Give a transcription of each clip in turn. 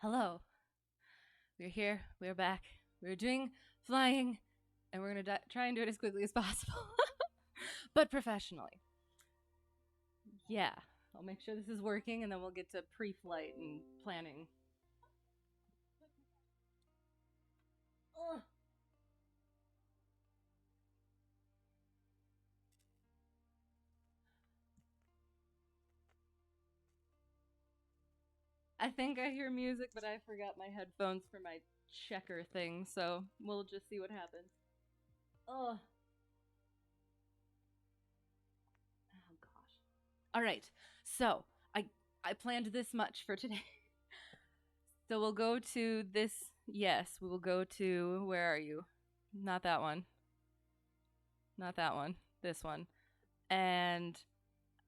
Hello. We're here. We're back. We're doing flying, and we're going to try and do it as quickly as possible, but professionally. Yeah. I'll make sure this is working, and then we'll get to pre flight and planning. Ugh. I think I hear music, but I forgot my headphones for my checker thing, so we'll just see what happens. Oh gosh. All right. So I planned this much for today. So we'll go to this. Yes, we will go to. Where are you? Not that one. Not that one. This one. And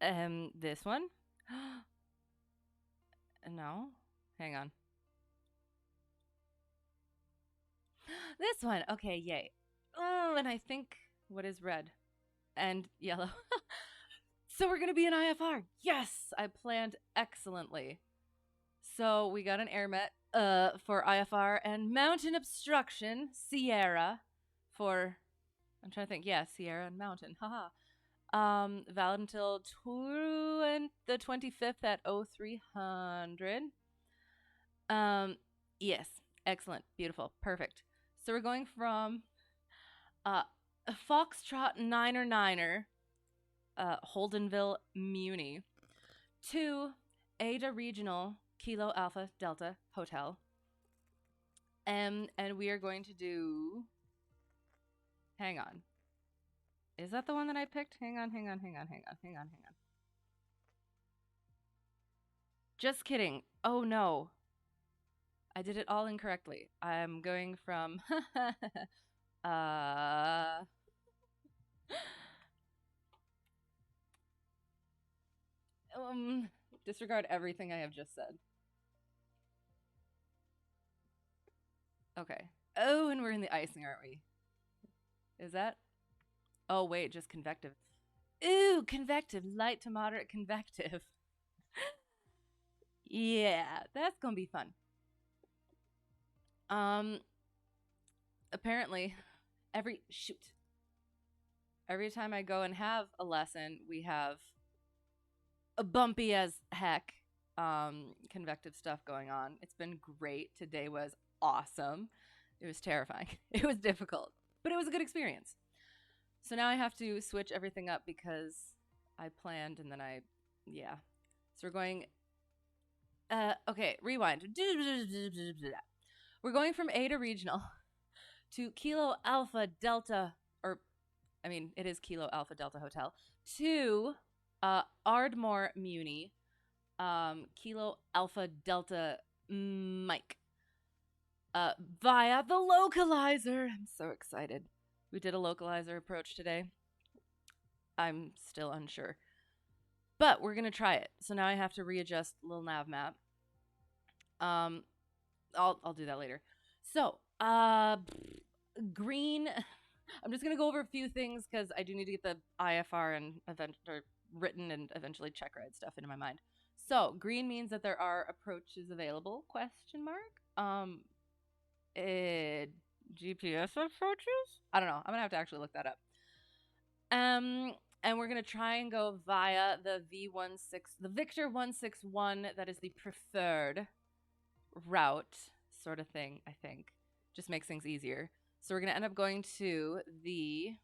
this one. No. Hang on. This one. Okay, yay. Oh, and I think what is red and yellow. So we're going to be in IFR. Yes, I planned excellently. So we got an air met for IFR and mountain obstruction, Sierra, for I'm trying to think. Yeah, Sierra and mountain. Haha. Valid until the 25th at 0300. Yes. Excellent. Beautiful. Perfect. So we're going from Foxtrot Niner Niner, Holdenville, Muni, to Ada Regional Kilo Alpha Delta Hotel. And we are going to do. Hang on. Is that the one that I picked? Hang on. Just kidding. Oh no. I did it all incorrectly. I'm going from uh disregard everything I have just said. Okay. Oh, and we're in the icing, aren't we? Is that? Oh wait, just convective. Ooh, convective, light to moderate convective. Yeah, that's gonna be fun. Apparently, every time I go and have a lesson, we have a bumpy as heck convective stuff going on. It's been great. Today was awesome. It was terrifying. It was difficult, but it was a good experience. So now I have to switch everything up because I planned and then yeah. So we're going, okay, rewind. We're going from Ada Regional to Kilo Alpha Delta, or I mean, it is Kilo Alpha Delta Hotel, to Ardmore Muni, Kilo Alpha Delta Mike, via the localizer. I'm so excited. We did a localizer approach today. I'm still unsure. But we're gonna try it. So now I have to readjust little nav map. I'll do that later. So, green. I'm just gonna go over a few things because I do need to get the IFR and written and eventually check ride stuff into my mind. So green means that there are approaches available? Question mark. GPS approaches? I don't know. I'm gonna have to actually look that up. And we're gonna try and go via the the Victor 161. That is the preferred route, sort of thing. I think just makes things easier. So we're gonna end up going to the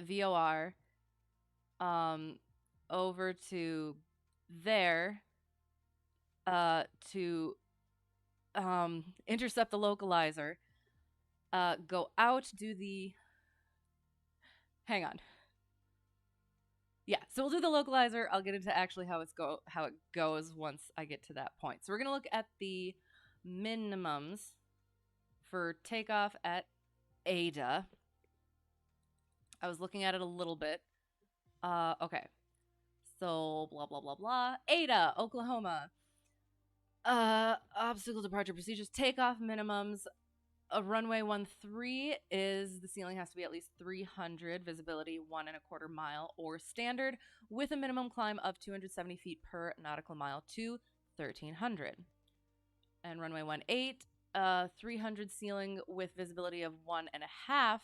VOR, over to there, to intercept the localizer, go out, do the. Hang on. Yeah, so we'll do the localizer. I'll get into actually how it goes once I get to that point. So we're gonna look at the minimums for takeoff at Ada. I was looking at it a little bit. Okay. So blah blah blah blah. Ada, Oklahoma. Obstacle departure procedures. Takeoff minimums. A runway 13 is the ceiling has to be at least 300, visibility 1.25 mile or standard, with a minimum climb of 270 feet per nautical mile to 1300. And runway 18, 300 ceiling with visibility of 1.5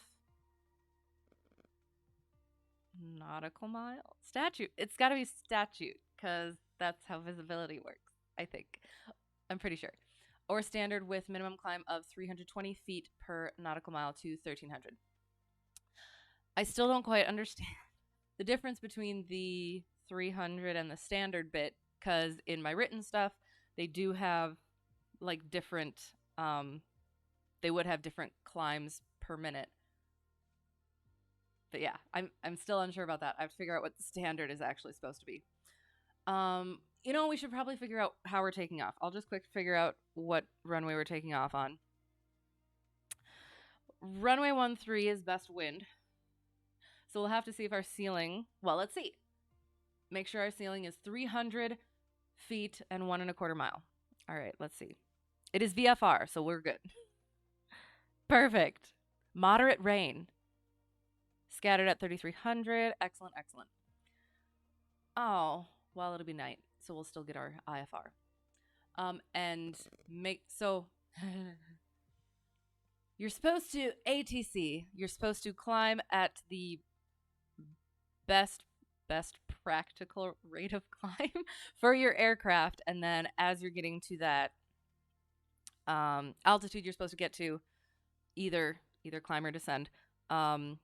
nautical mile. Statute. It's got to be statute because that's how visibility works, I think. I'm pretty sure. Or standard with minimum climb of 320 feet per nautical mile to 1300. I still don't quite understand the difference between the 300 and the standard bit because in my written stuff, they do have like different, they would have different climbs per minute. But yeah, I'm still unsure about that. I have to figure out what the standard is actually supposed to be. We should probably figure out how we're taking off. I'll just quick figure out what runway we're taking off on. Runway 13 is best wind. So we'll have to see if our ceiling, well, let's see. Make sure our ceiling is 300 feet and 1.25 mile. All right, let's see. It is VFR, so we're good. Perfect. Moderate rain. Scattered at 3,300. Excellent, excellent. Oh, well, it'll be night, so we'll still get our IFR. You're supposed to, ATC, you're supposed to climb at the best practical rate of climb for your aircraft, and then as you're getting to that altitude, you're supposed to get to either climb or descend at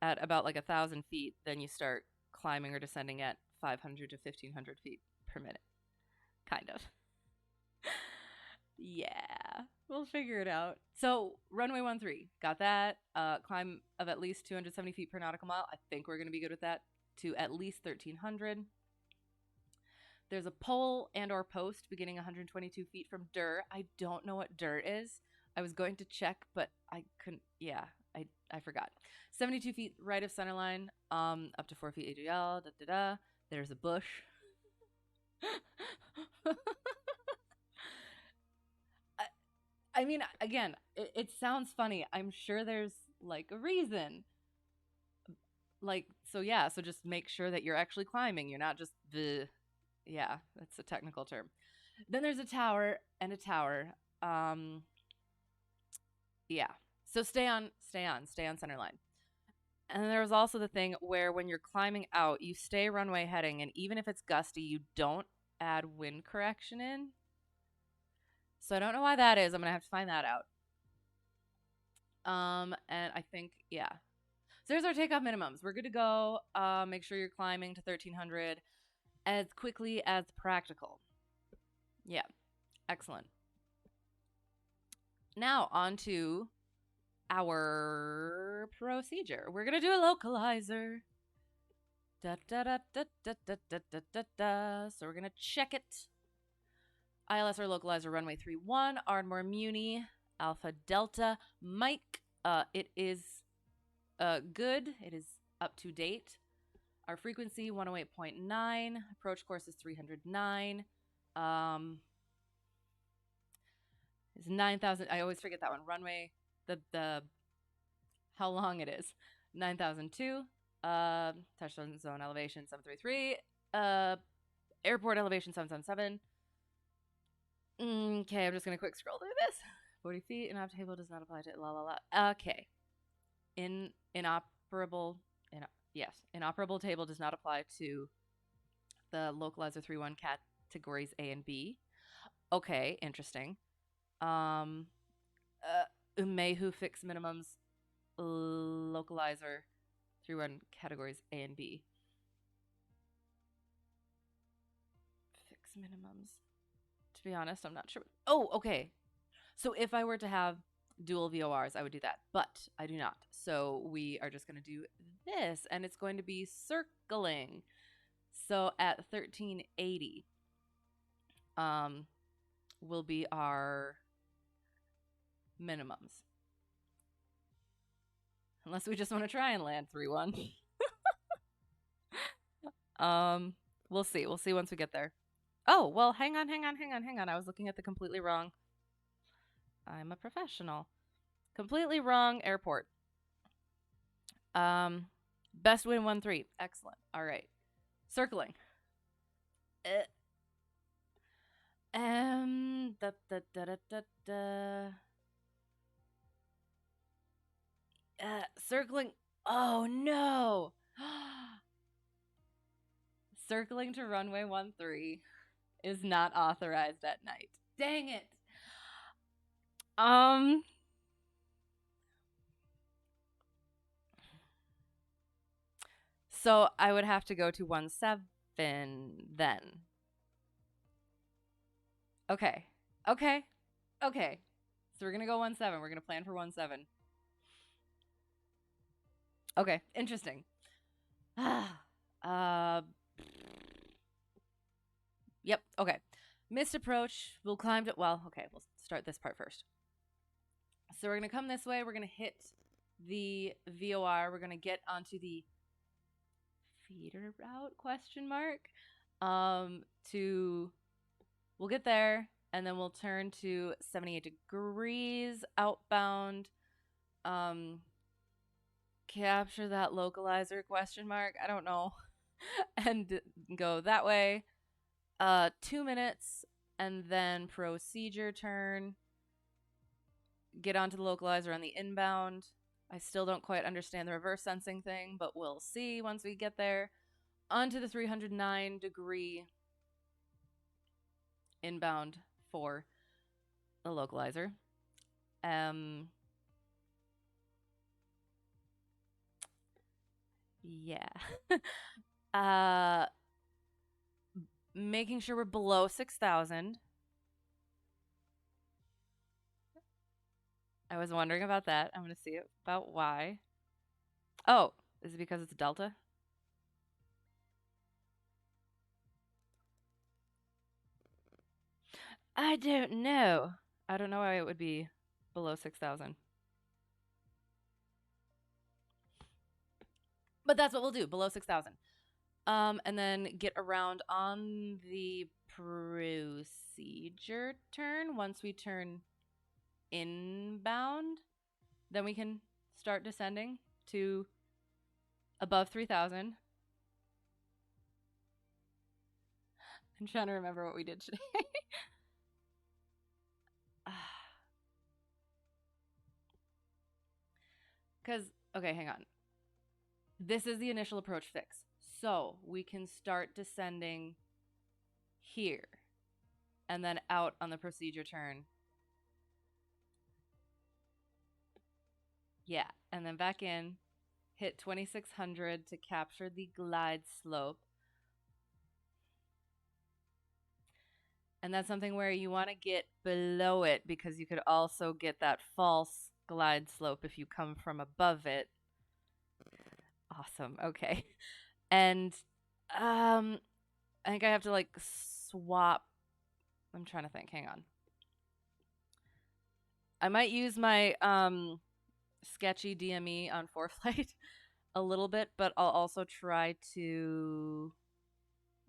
about like 1,000 feet. Then you start climbing or descending at 500 to 1,500 feet per minute, kind of. Yeah, we'll figure it out. So runway 13, got that. Climb of at least 270 feet per nautical mile. I think we're going to be good with that, to at least 1,300. There's a pole and or post beginning 122 feet from DIR. I don't know what DIR is. I was going to check, but I couldn't. Yeah, I forgot. 72 feet right of centerline, up to 4 feet AGL. Da, da, da. There's a bush. I mean, again, it sounds funny. I'm sure there's like a reason. Like, so yeah, so just make sure that you're actually climbing. You're not just yeah, that's a technical term. Then there's a tower and a tower. Yeah. So stay on center line. And then there's also the thing where when you're climbing out, you stay runway heading, and even if it's gusty, you don't add wind correction in. So I don't know why that is. I'm gonna have to find that out. And I think, yeah. So there's our takeoff minimums. We're good to go. Make sure you're climbing to 1,300 as quickly as practical. Yeah, excellent. Now on to our procedure. We're gonna do a localizer. Da da da da da da da da da da. So we're gonna check it. ILS or localizer runway 31, Ardmore Muni, Alpha Delta, Mike. It is good. It is up to date. Our frequency 108.9. Approach course is 309. Is 9,000. I always forget that one. Runway. The how long it is. 9,002. Touchdown zone elevation 733. Airport elevation 777. Okay, I'm just gonna quick scroll through this. 40 feet. An op table does not apply to la la la. Okay. Inoperable table does not apply to the localizer 3.1 categories A and B. Okay, interesting. Umehu fixed minimums localizer 3.1 categories A and B. Fixed minimums. To be honest, I'm not sure. Oh, okay. So if I were to have dual VORs, I would do that, but I do not. So we are just going to do this, and it's going to be circling. So at 1,380 will be our minimums. Unless we just want to try and land 3-1. We'll see. We'll see once we get there. Oh, well, hang on. I was looking at the completely wrong. I'm a professional. Completely wrong airport. Best win 1-3. Excellent. All right. Circling. The da, da, da, da, da. Circling. Oh no. Circling to runway 13 is not authorized at night. Dang it. So I would have to go to 17 then. Okay. Okay. Okay. So we're going to go 17. We're going to plan for 17. Okay. Interesting. Yep. Okay. Missed approach. We'll climb to, well, okay. We'll start this part first. So we're going to come this way. We're going to hit the VOR. We're going to get onto the feeder route, question mark, we'll get there, and then we'll turn to 78 degrees outbound, capture that localizer, question mark, I don't know, and go that way, 2 minutes, and then procedure turn, get onto the localizer on the inbound. I still don't quite understand the reverse sensing thing, but we'll see once we get there. Onto the 309-degree inbound for the localizer. Yeah. Making sure we're below 6,000. I was wondering about that. I'm going to see about why. Oh, is it because it's Delta? I don't know. I don't know why it would be below 6,000. But that's what we'll do, below 6,000. And then get around on the procedure turn. Once we turn inbound, then we can start descending to above 3,000. I'm trying to remember what we did today. Because, okay, hang on. This is the initial approach fix. So we can start descending here and then out on the procedure turn. Yeah, and then back in, hit 2,600 to capture the glide slope. And that's something where you want to get below it because you could also get that false glide slope if you come from above it. Awesome. Okay. And I think I have to like swap. I'm trying to think. Hang on. I might use my sketchy DME on ForeFlight a little bit, but I'll also try to,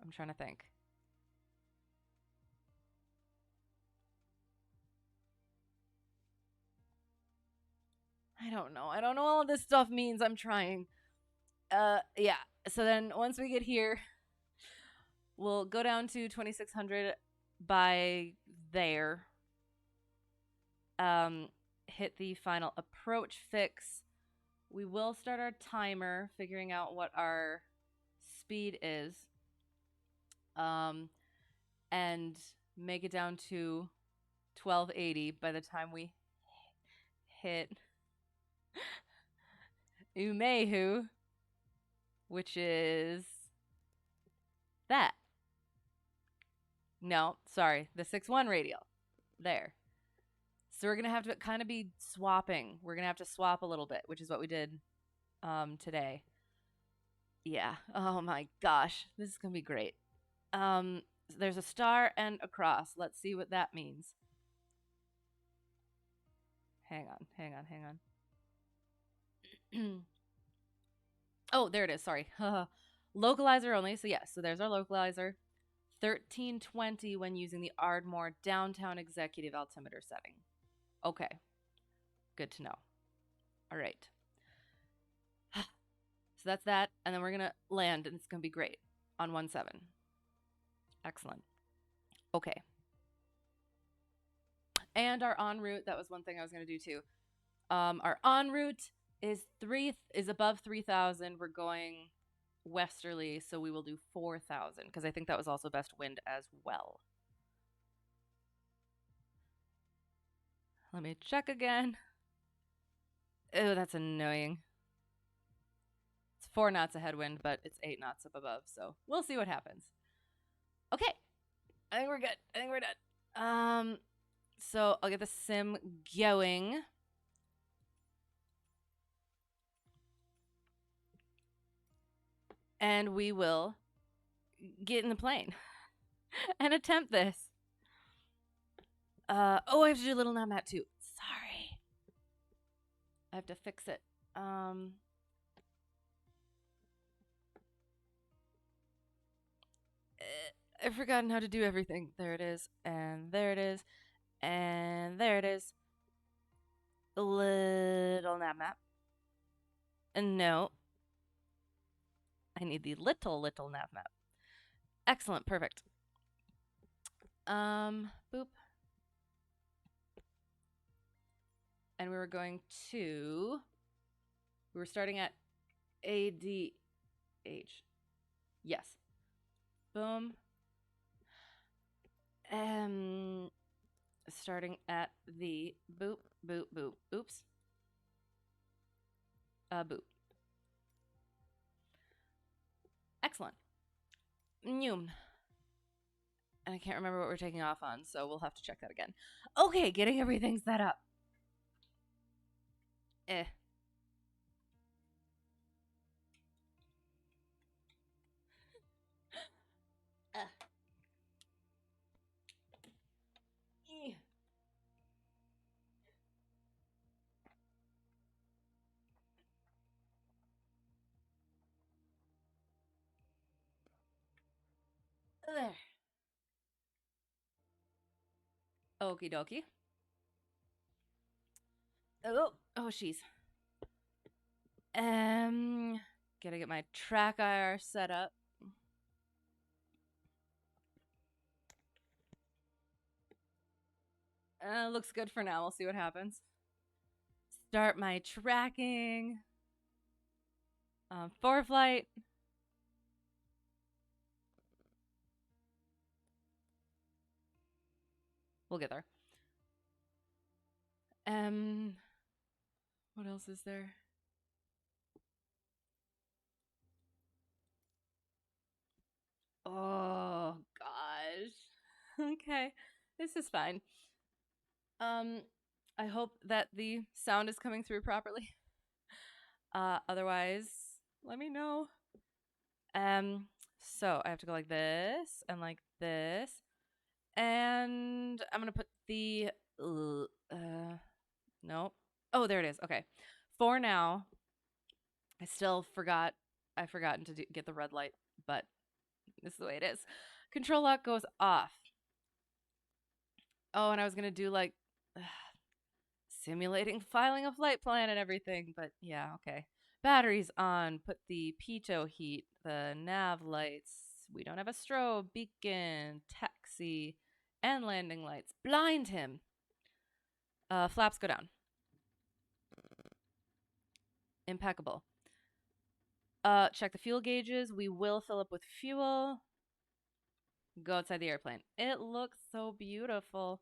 I'm trying to think. I don't know. I don't know all this stuff means. I'm trying. Yeah. So then once we get here, we'll go down to 2,600 by there. Hit the final approach fix. We will start our timer, figuring out what our speed is. And make it down to 1280 by the time we hit Umehu, which is that. No, sorry, the 6-1 radial. There. So we're going to have to kind of be swapping. We're going to have to swap a little bit, which is what we did today. Yeah. Oh my gosh. This is going to be great. There's a star and a cross. Let's see what that means. Hang on. Oh, there it is. Sorry. Localizer only. So yes, so there's our localizer. 1320 when using the Ardmore downtown executive altimeter setting. Okay. Good to know. All right. So that's that. And then we're going to land, and it's going to be great on 17. Excellent. Okay. And our en route, that was one thing I was going to do too. Our en route is above 3,000. We're going westerly, so we will do 4,000 because I think that was also best wind as well. Let me check again. Oh, that's annoying. It's 4 knots of headwind, but it's 8 knots up above, so we'll see what happens. Okay, I think we're good. I think we're done. So I'll get the sim going. And we will get in the plane and attempt this. Oh, I have to do a little nav map too. Sorry. I have to fix it. I've forgotten how to do everything. There it is. And there it is. And there it is. A little nav map. And no. I need the little nav map. Excellent. Perfect. Boop. And we were starting at ADH. Yes. Boom. Starting at the boop, boop, boop. Oops. Boop. Excellent. Noom. And I can't remember what we're taking off on, so we'll have to check that again. Okay, getting everything set up. There. Okie dokie. Oh, jeez. Gotta get my track IR set up. Looks good for now. We'll see what happens. Start my tracking. For flight. We'll get there. What else is there? Oh gosh. Okay, this is fine. I hope that the sound is coming through properly. Otherwise, let me know. So I have to go like this and like this, and I'm gonna put the nope. Oh, there it is. Okay, for now, I forgotten to get the red light, but this is the way it is. Control lock goes off. Oh, and I was gonna do like simulating filing a flight plan and everything, but yeah, okay. Batteries on. Put the pitot heat, the nav lights. We don't have a strobe, beacon, taxi, and landing lights. Blind him. Flaps go down. Impeccable. Check the fuel gauges. We will fill up with fuel. Go outside the airplane. It looks so beautiful.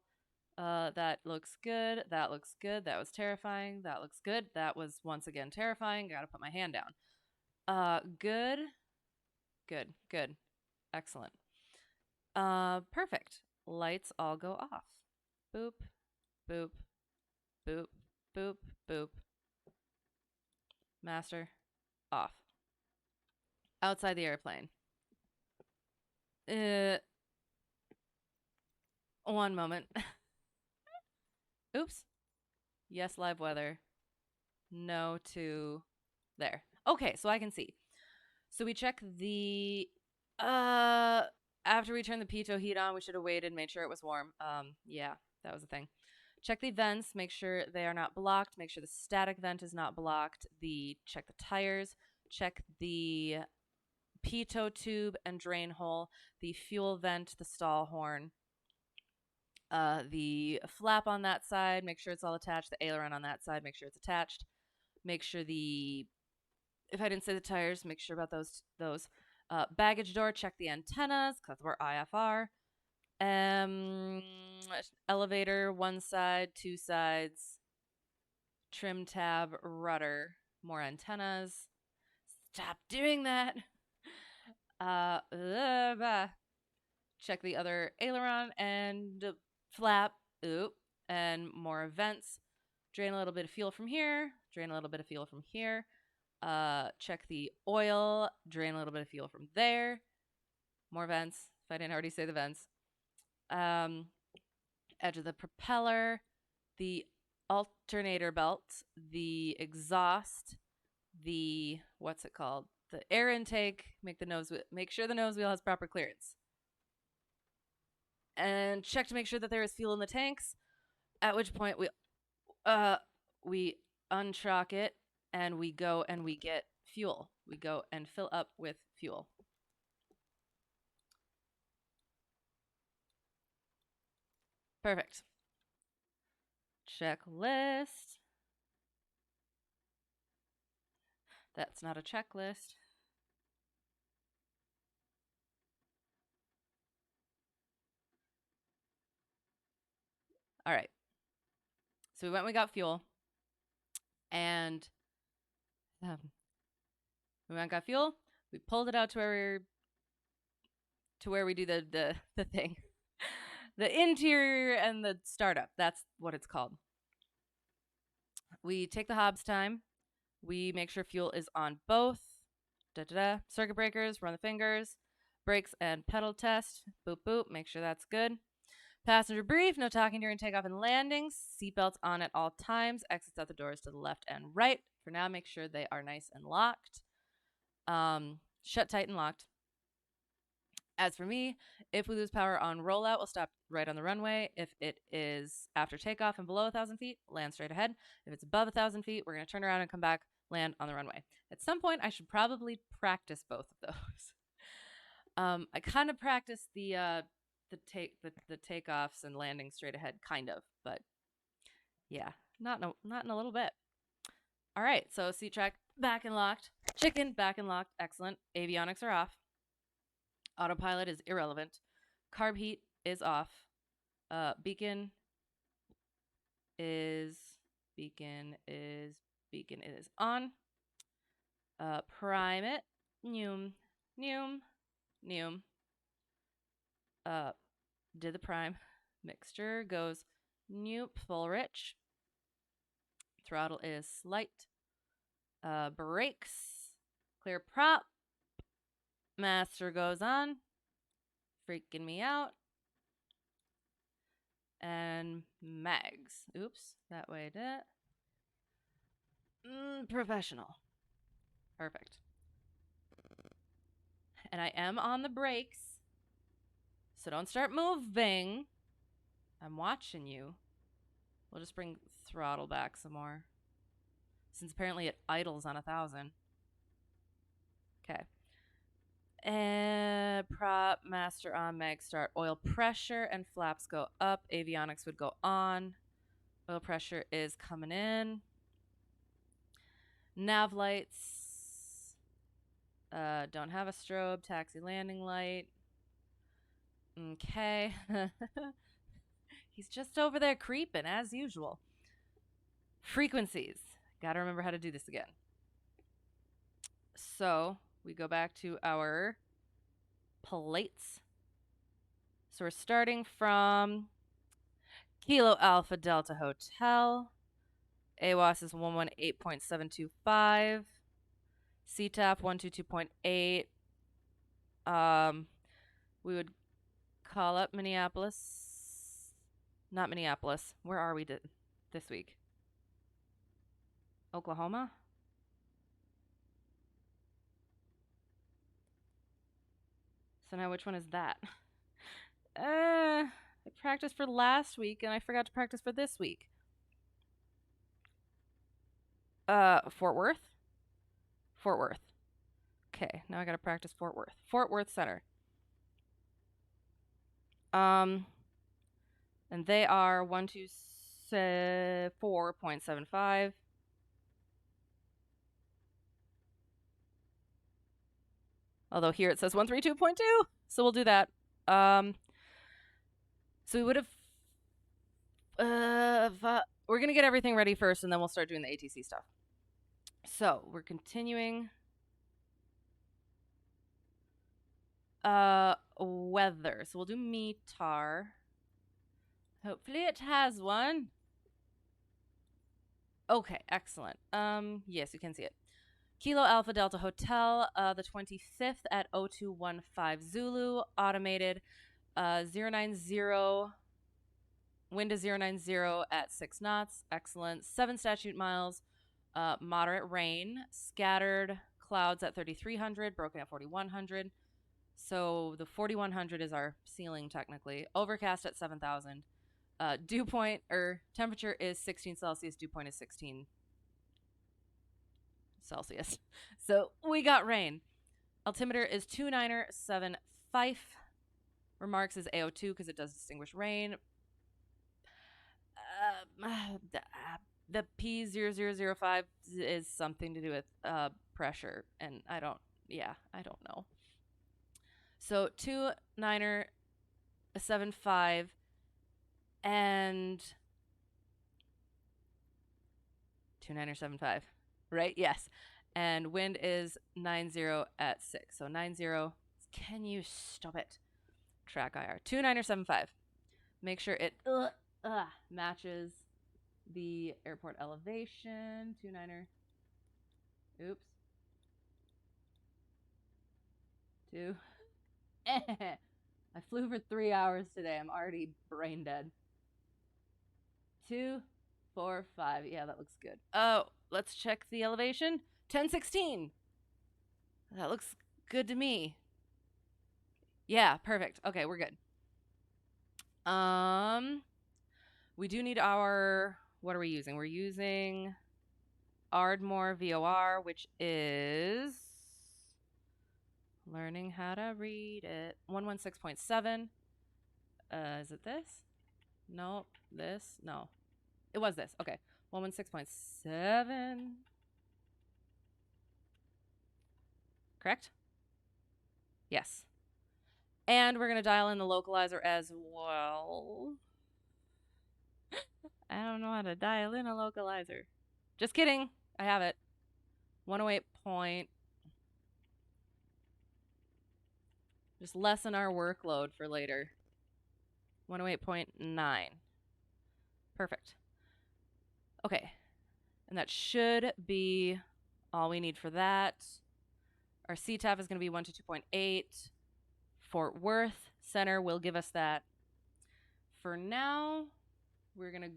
That looks good. That looks good. That was terrifying. That looks good. That was once again terrifying. Gotta put my hand down. Good. Good. Good. Excellent. Perfect. Lights all go off. Boop. Boop. Boop. Boop. Boop. Master. Off. Outside the airplane. One moment. Oops. Yes, live weather. No to there. Okay, so I can see. So we check the after we turn the pitot heat on, we should have waited, made sure it was warm. Yeah, that was the thing. Check the vents, make sure they are not blocked, make sure the static vent is not blocked. Check the tires, check the pitot tube and drain hole, the fuel vent, the stall horn. The flap on that side, make sure it's all attached. The aileron on that side, make sure it's attached. Make sure if I didn't say the tires, make sure about those. Baggage door, check the antennas because we're IFR. Elevator, one side, two sides. Trim tab, rudder, more antennas. Stop doing that. Check the other aileron and flap. Oop. And more vents. Drain a little bit of fuel from here. Drain a little bit of fuel from here. Check the oil. Drain a little bit of fuel from there. More vents. If I didn't already say the vents. Edge of the propeller. The alternator belt. The exhaust. The what's it called? The air intake. Make sure the nose wheel has proper clearance. And check to make sure that there is fuel in the tanks. At which point we unchock it and we go and we get fuel. We go and fill up with fuel. Perfect. Checklist. That's not a checklist. All right. So we went and we got fuel. And we went and got fuel. We pulled it out to where we do the thing. The interior and the startup. That's what it's called. We take the Hobbs time. We make sure fuel is on both. Circuit breakers, run the fingers. Brakes and pedal test. Boop, boop. Make sure that's good. Passenger brief. No talking during takeoff and landings. Seatbelts on at all times. Exits out the doors to the left and right. For now, make sure they are nice and locked. Shut tight and locked. As for me, if we lose power on rollout, we'll stop right on the runway. If it is after takeoff and below 1,000 feet, land straight ahead. If it's above 1,000 feet, we're going to turn around and come back, land on the runway. At some point, I should probably practice both of those. I kind of practiced the takeoffs and landing straight ahead, kind of, but yeah, not in a little bit. All right, so seat track back and locked, chicken back and locked, excellent. Avionics are off. Autopilot is irrelevant. Carb heat is off. Beacon is on. Prime it. Noom. Did the prime. Mixture goes noop, full rich. Throttle is slight. Brakes. Clear prop. Master goes on. Freaking me out. And mags. Oops, that way I did it. Professional. Perfect. And I am on the brakes. So don't start moving. I'm watching you. We'll just bring throttle back some more. Since apparently it idles on 1,000. Okay. And prop, master on, mag start. Oil pressure and flaps go up. Avionics would go on. Oil pressure is coming in. Nav lights. Don't have a strobe. Taxi landing light. Okay. He's just over there creeping as usual. Frequencies. Gotta remember how to do this again. So we go back to our plates. So we're starting from Kilo Alpha Delta Hotel. AWAS is 118.725. CTAP 122.8. We would call up Minneapolis. Not Minneapolis. Where are we this week? Oklahoma? So now which one is that? I practiced for last week and I forgot to practice for this week. Fort Worth? Fort Worth. Okay, now I gotta practice Fort Worth. Fort Worth Center. And they are 124.75. Although here it says 132.2, so we'll do that. So we would have. We're gonna get everything ready first, and then we'll start doing the ATC stuff. So we're continuing. Weather. So we'll do METAR. Hopefully it has one. Okay, excellent. Yes, you can see it. Kilo Alpha Delta Hotel, the 25th at 0215 Zulu, automated, 090, wind is 090 at 6 knots, excellent. 7 statute miles, moderate rain, scattered clouds at 3300, broken at 4100. So the 4100 is our ceiling technically. Overcast at 7000. Dew point or temperature is 16 Celsius. Dew point is 16 Celsius. So we got rain. Altimeter is 2975. Remarks is AO2 because it does distinguish rain. The P0005 is something to do with pressure, and I don't know. So 2975 and 2975, right? Yes. And wind is 90 at 6. So 90. Can you stop it? Track IR. 2975. Make sure it matches the airport elevation. 29. Oops. 2. I flew for 3 hours today. I'm already brain dead. 2, 4, 5. Yeah, that looks good. Oh, let's check the elevation. 1016. That looks good to me. Yeah, perfect. Okay, we're good. We do need our, what are we using? We're using Ardmore VOR, which is, learning how to read it, 116.7. Is it this? No, this? No. It was this. Okay. 116.7. Correct? Yes. And we're going to dial in the localizer as well. I don't know how to dial in a localizer. Just kidding. I have it. 108 point. Just lessen our workload for later. 108.9. Perfect. Okay. And that should be all we need for that. Our CTAF is going to be 122.8. Fort Worth Center will give us that. For now, we're going to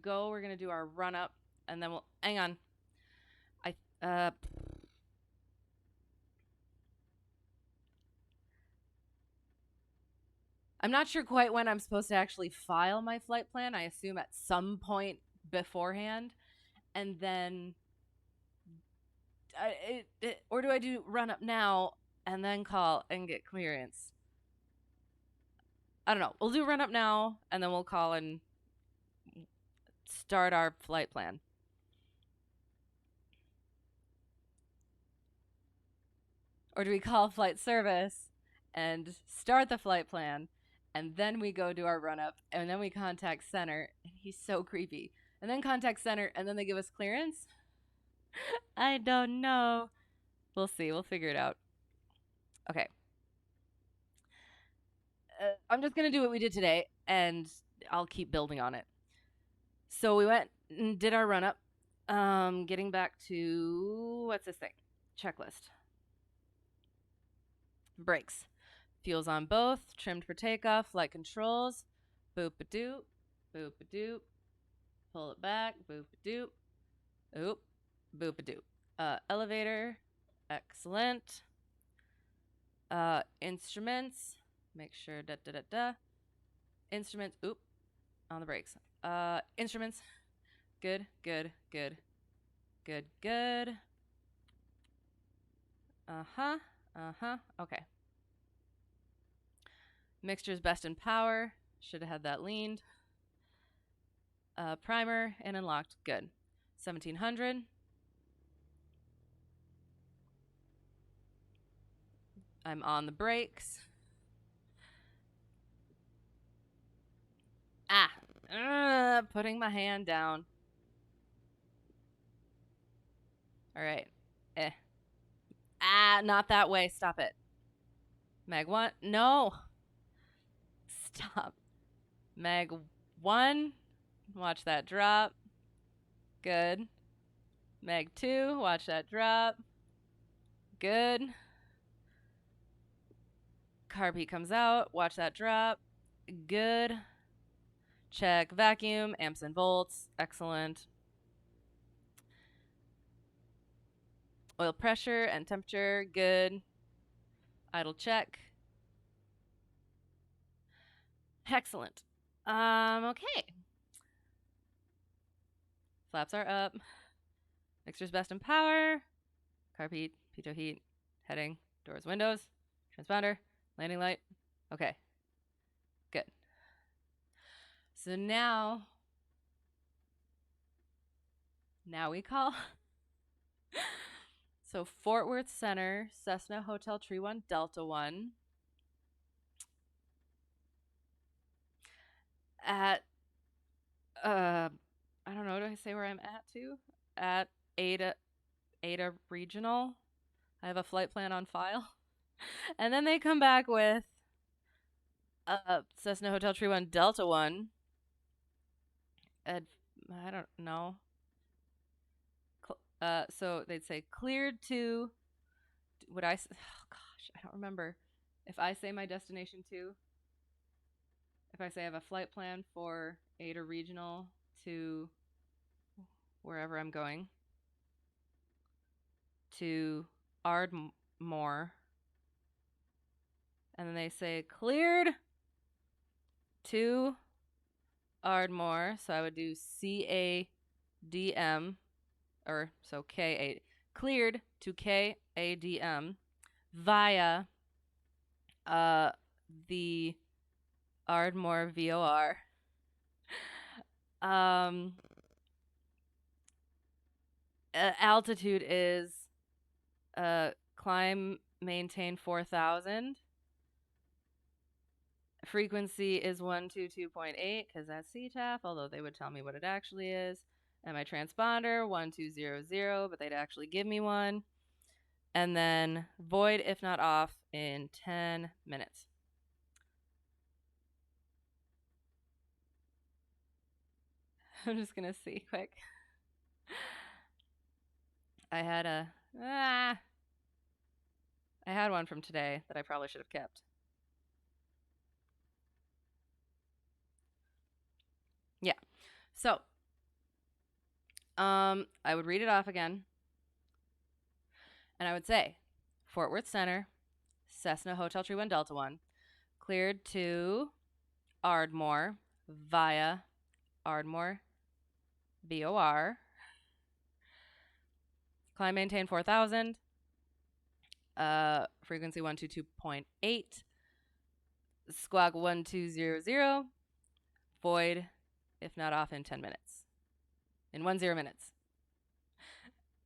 do our run up, and then we'll, hang on. I'm not sure quite when I'm supposed to actually file my flight plan. I assume at some point beforehand. And then, or do I do run up now and then call and get clearance? I don't know. We'll do run up now, and then we'll call and start our flight plan. Or do we call flight service and start the flight plan, and then we go do our run up, and then we contact center? He's so creepy. And then contact center, and then they give us clearance? I don't know. We'll see. We'll figure it out. Okay. I'm just going to do what we did today, and I'll keep building on it. So we went and did our run up. Getting back to, what's this thing? Checklist. Brakes. Fuel's on both. Trimmed for takeoff. Flight controls. Boop-a-doop. Boop-a-doop. Pull it back. Boop-a-doop. Oop. Boop-a-doop. Elevator. Excellent. Instruments. Make sure Instruments. Oop. On the brakes. Instruments. Good. Okay. Mixture's best in power. Should have had that leaned. Primer and unlocked. Good. 1700. I'm on the brakes. Putting my hand down. All right. Not that way. Stop it. Mag 1. No. Stop. Mag 1. Watch that drop. Good. Mag 2. Watch that drop. Good. Carb heat comes out. Watch that drop. Good. Check vacuum, amps and volts. Excellent. Oil pressure and temperature. Good. Idle check. Excellent. Okay. Flaps are up. Mixer's best in power. Carb heat, pitot heat, heading, doors, windows, transponder, landing light. Okay. Good. So now we call. So Fort Worth Center, Cessna Hotel Tree 1, Delta 1. At I don't know, do I say where I'm at too? At Ada Regional. I have a flight plan on file. And then they come back with Cessna Hotel Tree 1, Delta 1. I don't know. So they'd say cleared to, oh gosh, I don't remember. If I say my destination to, if I say I have a flight plan for Ada Regional to wherever I'm going, to Ardmore, and then they say cleared to Ardmore, so I would do CADM, or so KA, cleared to KADM via the Ardmore VOR. Altitude is climb, maintain 4,000. Frequency is 122.8 because that's CTAF, although they would tell me what it actually is. And my transponder, 1200, but they'd actually give me one. And then void if not off in 10 minutes. I'm just going to see quick. I had one from today that I probably should have kept. Yeah. So, I would read it off again. And I would say, Fort Worth Center, Cessna Hotel Tree 1 Delta 1, cleared to Ardmore via Ardmore VOR. Climb maintain 4,000. Frequency 122.8. Squawk 1200. Void if not off in 10 minutes. In 10 minutes.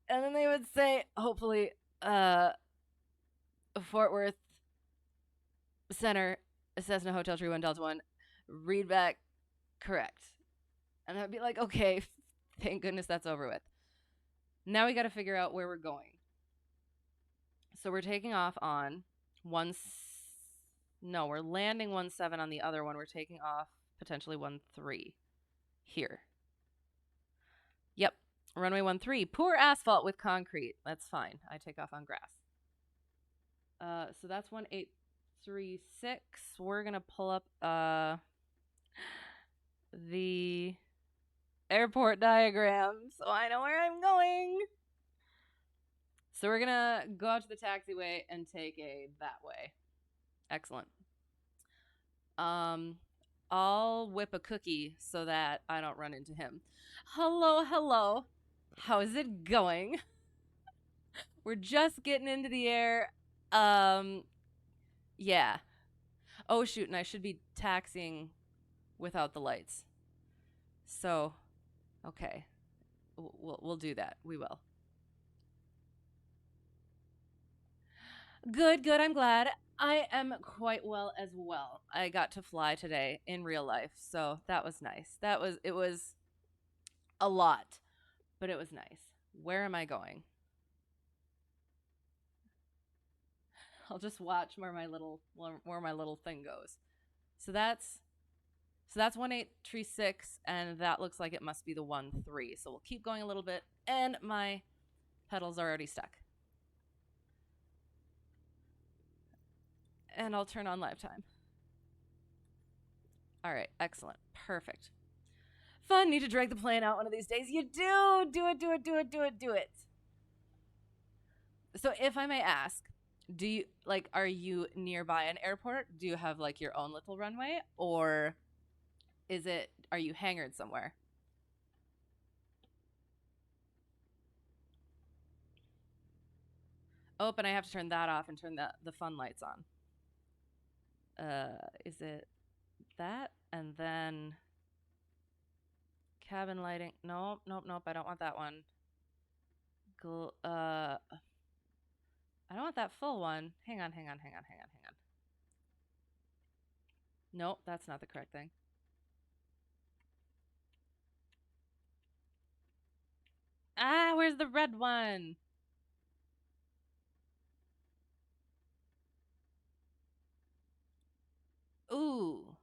And then they would say, hopefully, Fort Worth Center, Cessna Hotel Tree 1 Delta 1, read back correct. And I'd be like, okay, thank goodness that's over with. Now we got to figure out where we're going. So we're taking off on we're landing 17 on the other one. We're taking off potentially 13 here. Yep. Runway 13. Poor asphalt with concrete. That's fine. I take off on grass. So that's 1836. We're going to pull up the airport diagram so I know where I'm going. So we're going to go out to the taxiway and take that way. Excellent. I'll whip a cookie so that I don't run into him. Hello. How's it going? We're just getting into the air. Yeah. Oh, shoot, and I should be taxiing without the lights. So, okay, we'll do that. We will. Good, good. I'm glad. I am quite well as well. I got to fly today in real life, so that was nice. It was a lot, but it was nice. Where am I going? I'll just watch where my little thing goes. So that's 1836, and that looks like it must be the 13. So we'll keep going a little bit, and my pedals are already stuck. And I'll turn on live time. All right, excellent, perfect. Fun. Need to drag the plane out one of these days. You do. Do it, do it, do it, do it, do it. So if I may ask, are you nearby an airport? Do you have like your own little runway, or are you hangared somewhere? Oh, and I have to turn that off and turn the fun lights on. Is it that? And then cabin lighting. Nope, nope, nope. I don't want that one. I don't want that full one. Hang on. Nope, that's not the correct thing. Ah, where's the red one? Ooh.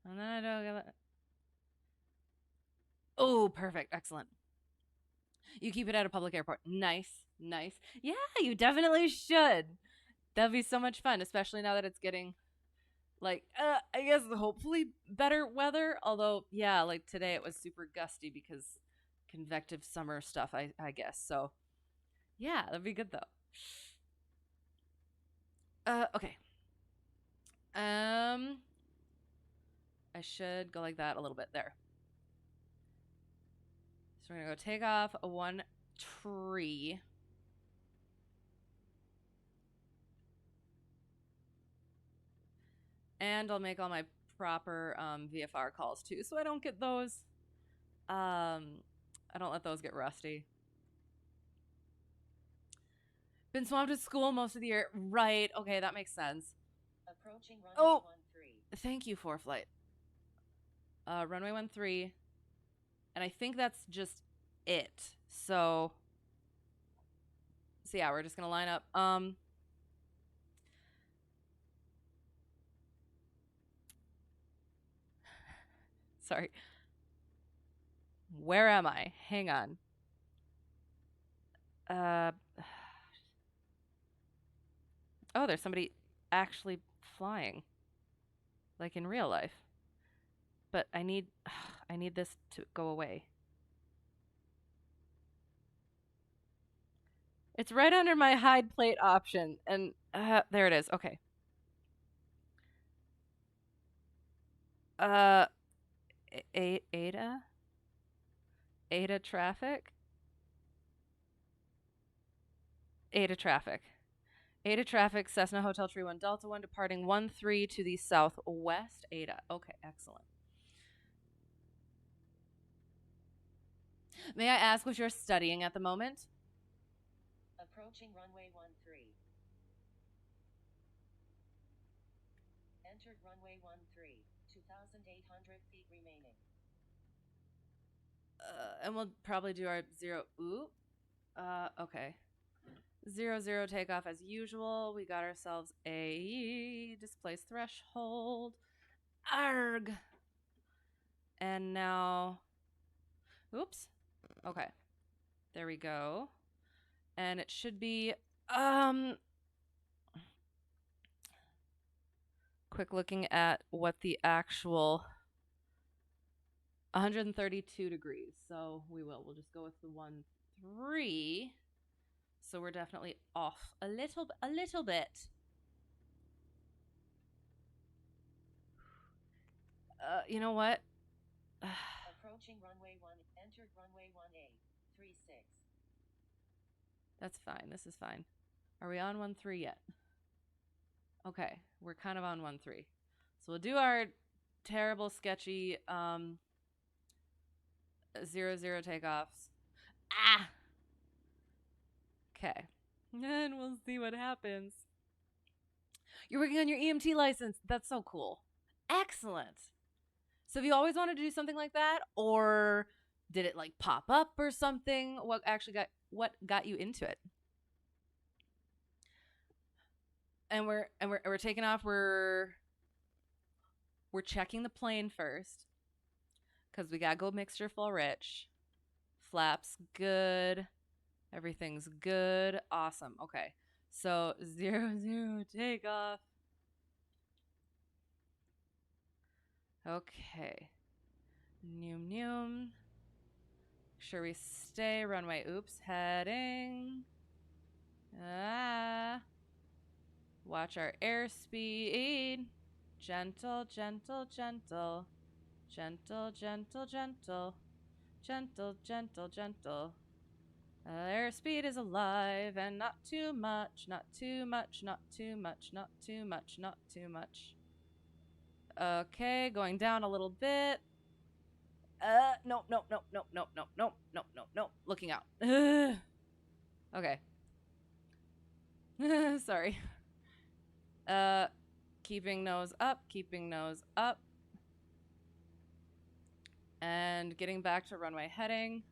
And then I don't give it. Oh, perfect. Excellent. You keep it at a public airport. Nice. Nice. Yeah, you definitely should. That'd be so much fun, especially now that it's getting like I guess hopefully better weather. Although, yeah, like today it was super gusty because convective summer stuff, I guess. So yeah, that'd be good though. Okay. I should go like that a little bit there. So we're gonna go take off a 13. And I'll make all my proper VFR calls too, so I don't get those. I don't let those get rusty. Been swamped at school most of the year. Right. Okay, that makes sense. Approaching runway 13. Thank you, 4Flight. Runway 13. And I think that's just it. So yeah, we're just gonna line up. Sorry. Where am I? Hang on. Oh, there's somebody actually flying. Like in real life. But I need this to go away. It's right under my hide plate option, and there it is. Okay. Ada traffic. Ada traffic. Ada traffic. Cessna Hotel Tree 1 Delta 1 departing 13 to the southwest. Ada. Okay, excellent. May I ask what you're studying at the moment? Approaching runway 13. Entered runway 13. 2,800 feet remaining. And we'll probably do our 0. Ooh. Okay. 00 takeoff as usual. We got ourselves a displaced threshold. Arg. And now, oops. Okay. There we go. And it should be quick looking at what the actual 132 degrees. So we'll just go with the 13. So we're definitely off a little bit. You know what? Approaching runway 1. Entered runway 1A. 36. That's fine. This is fine. Are we on 13 yet? Okay, we're kind of on 1-3. So we'll do our terrible, sketchy 0-0 takeoffs. Ah! Okay. And we'll see what happens. You're working on your EMT license. That's so cool. Excellent. So have you always wanted to do something like that? Or did it like pop up or something? What got you into it? And we're taking off. We're checking the plane first because we gotta go mixture full rich. Flaps good. Everything's good. Awesome. Okay. So 0-0 takeoff. Okay. Noom noom. Sure we stay. Runway. Oops. Heading. Ah. Watch our airspeed. Gentle, gentle, gentle. Gentle, gentle, gentle. Gentle, gentle, gentle. Airspeed is alive and not too much, not too much, not too much, not too much, not too much. Okay, going down a little bit. No, no, no, no, no, no, no, no, no, no. Looking out. Okay. Sorry. Keeping nose up, keeping nose up. And getting back to runway heading.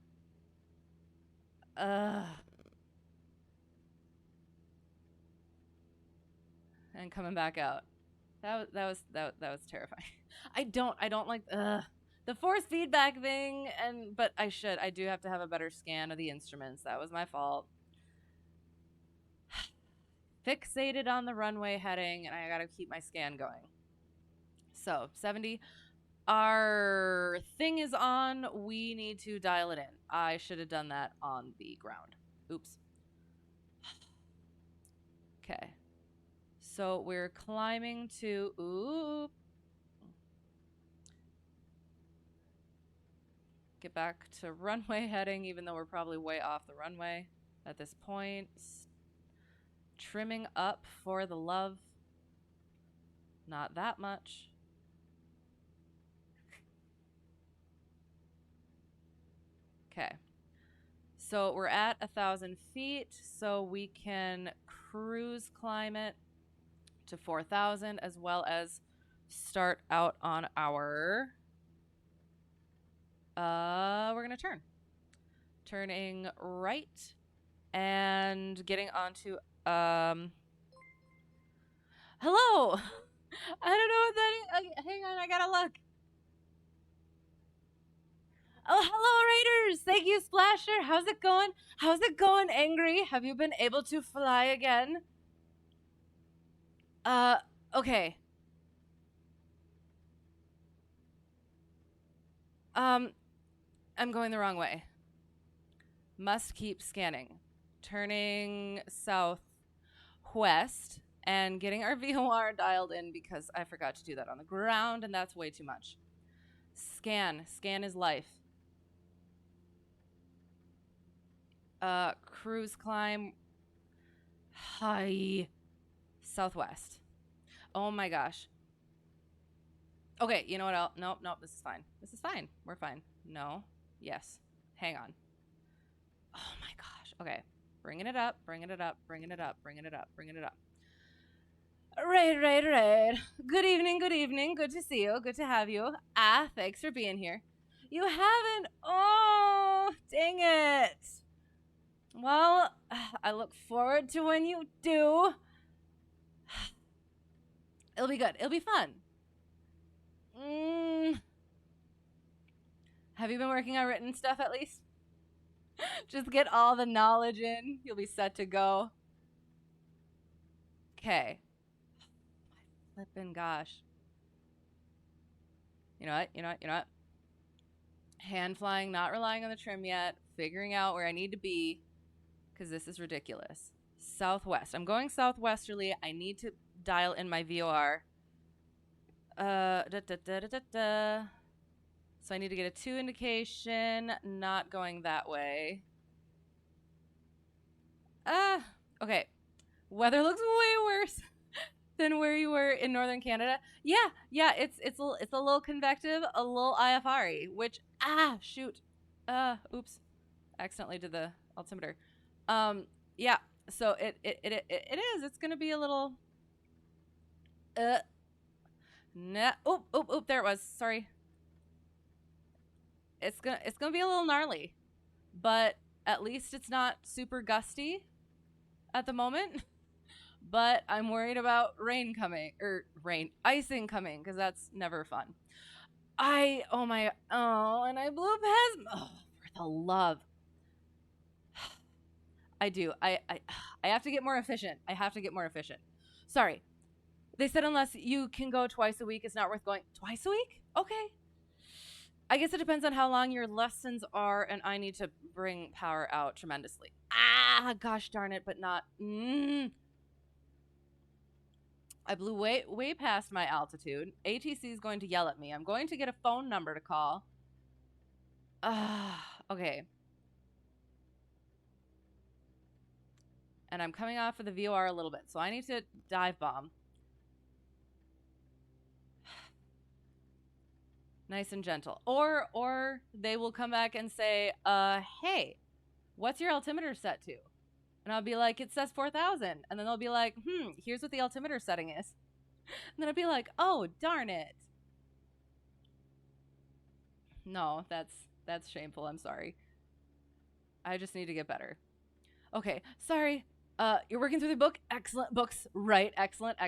And coming back out. That was terrifying. I don't like the force feedback thing, but I do have to have a better scan of the instruments. That was my fault. Fixated on the runway heading, and I gotta keep my scan going. So 70. Our thing is on. We need to dial it in. I should have done that on the ground. Oops. Okay. So we're climbing to get back to runway heading, even though we're probably way off the runway at this point. Trimming up for the love. Not that much. Okay. So we're at 1,000 feet, so we can cruise climb it to 4,000 as well as start out on our we're gonna turning right and getting onto hello. I don't know what that is. Hang on, I gotta look. Oh, hello, Raiders. Thank you, Splasher. How's it going? How's it going, Angry? Have you been able to fly again? Okay. I'm going the wrong way. Must keep scanning. Turning southwest and getting our VOR dialed in because I forgot to do that on the ground, and that's way too much. Scan is life. Cruise climb. Hi. Southwest. Oh my gosh. Okay, you know what? Nope, this is fine. This is fine. We're fine. No. Yes. Hang on. Oh my gosh. Okay. Bringing it up, bringing it up, bringing it up, bringing it up, bringing it up. Right. Good evening. Good to see you. Good to have you. Thanks for being here. You haven't? Oh, dang it. Well, I look forward to when you do. It'll be good. It'll be fun. Have you been working on written stuff at least? Just get all the knowledge in. You'll be set to go. Okay. Flippin' gosh. You know what? Hand flying, not relying on the trim yet. Figuring out where I need to be. Because this is ridiculous. Southwest. I'm going southwesterly. I need to dial in my VOR. So I need to get a 2 indication. Not going that way. Okay. Weather looks way worse than where you were in northern Canada. Yeah, it's a little convective, a little IFR-y, which shoot. Oops. I accidentally did the altimeter. Yeah. So it is. It's gonna be a little nah. Oop, there it was. Sorry. It's gonna be a little gnarly. But at least it's not super gusty at the moment. But I'm worried about rain coming, or icing coming, because that's never fun. And I blew past. Oh, for the love. I do. I have to get more efficient. I have to get more efficient. Sorry. They said unless you can go twice a week, it's not worth going. Twice a week? Okay. I guess it depends on how long your lessons are, and I need to bring power out tremendously. Gosh darn it, but not. I blew way past my altitude. ATC is going to yell at me. I'm going to get a phone number to call. Okay. And I'm coming off of the VOR a little bit, so I need to dive bomb. Nice and gentle. Or they will come back and say, hey, what's your altimeter set to? And I'll be like, it says 4,000. And then they'll be like, here's what the altimeter setting is. And then I'll be like, oh, darn it. No, that's shameful. I'm sorry. I just need to get better. Okay, sorry. You're working through the book. Excellent books. Right. Excellent.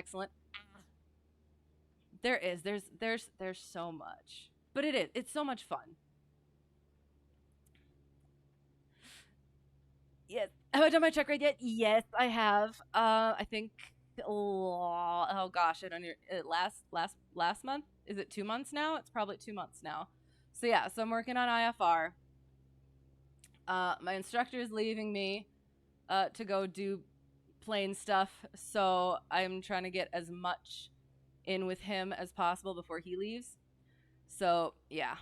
There's so much. But it's so much fun. Yes. Have I done my check ride yet? Yes, I have. I think oh gosh, I don't know. Last month? Is it 2 months now? It's probably 2 months now. So yeah, so I'm working on IFR. My instructor is leaving me to go do plane stuff, so I'm trying to get as much in with him as possible before he leaves. So yeah,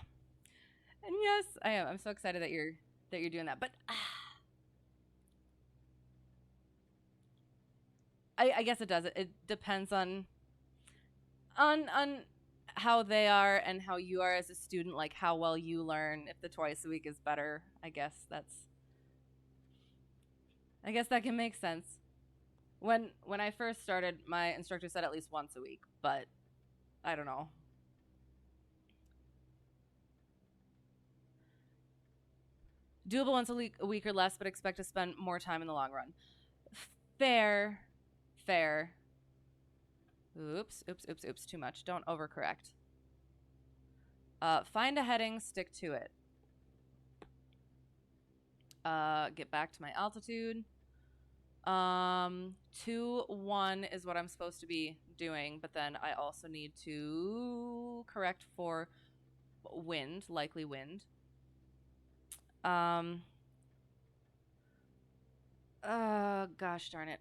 and yes, I am. I'm so excited that you're doing that. But I guess it does. It depends on how they are and how you are as a student, like how well you learn. If the twice a week is better, I guess that can make sense. When I first started, my instructor said at least once a week, but I don't know. Doable once a week or less, but expect to spend more time in the long run. Fair. Oops. Too much. Don't overcorrect. Find a heading, stick to it. Get back to my altitude. 2-1 is what I'm supposed to be doing, but then I also need to correct for wind, likely wind. Gosh darn it.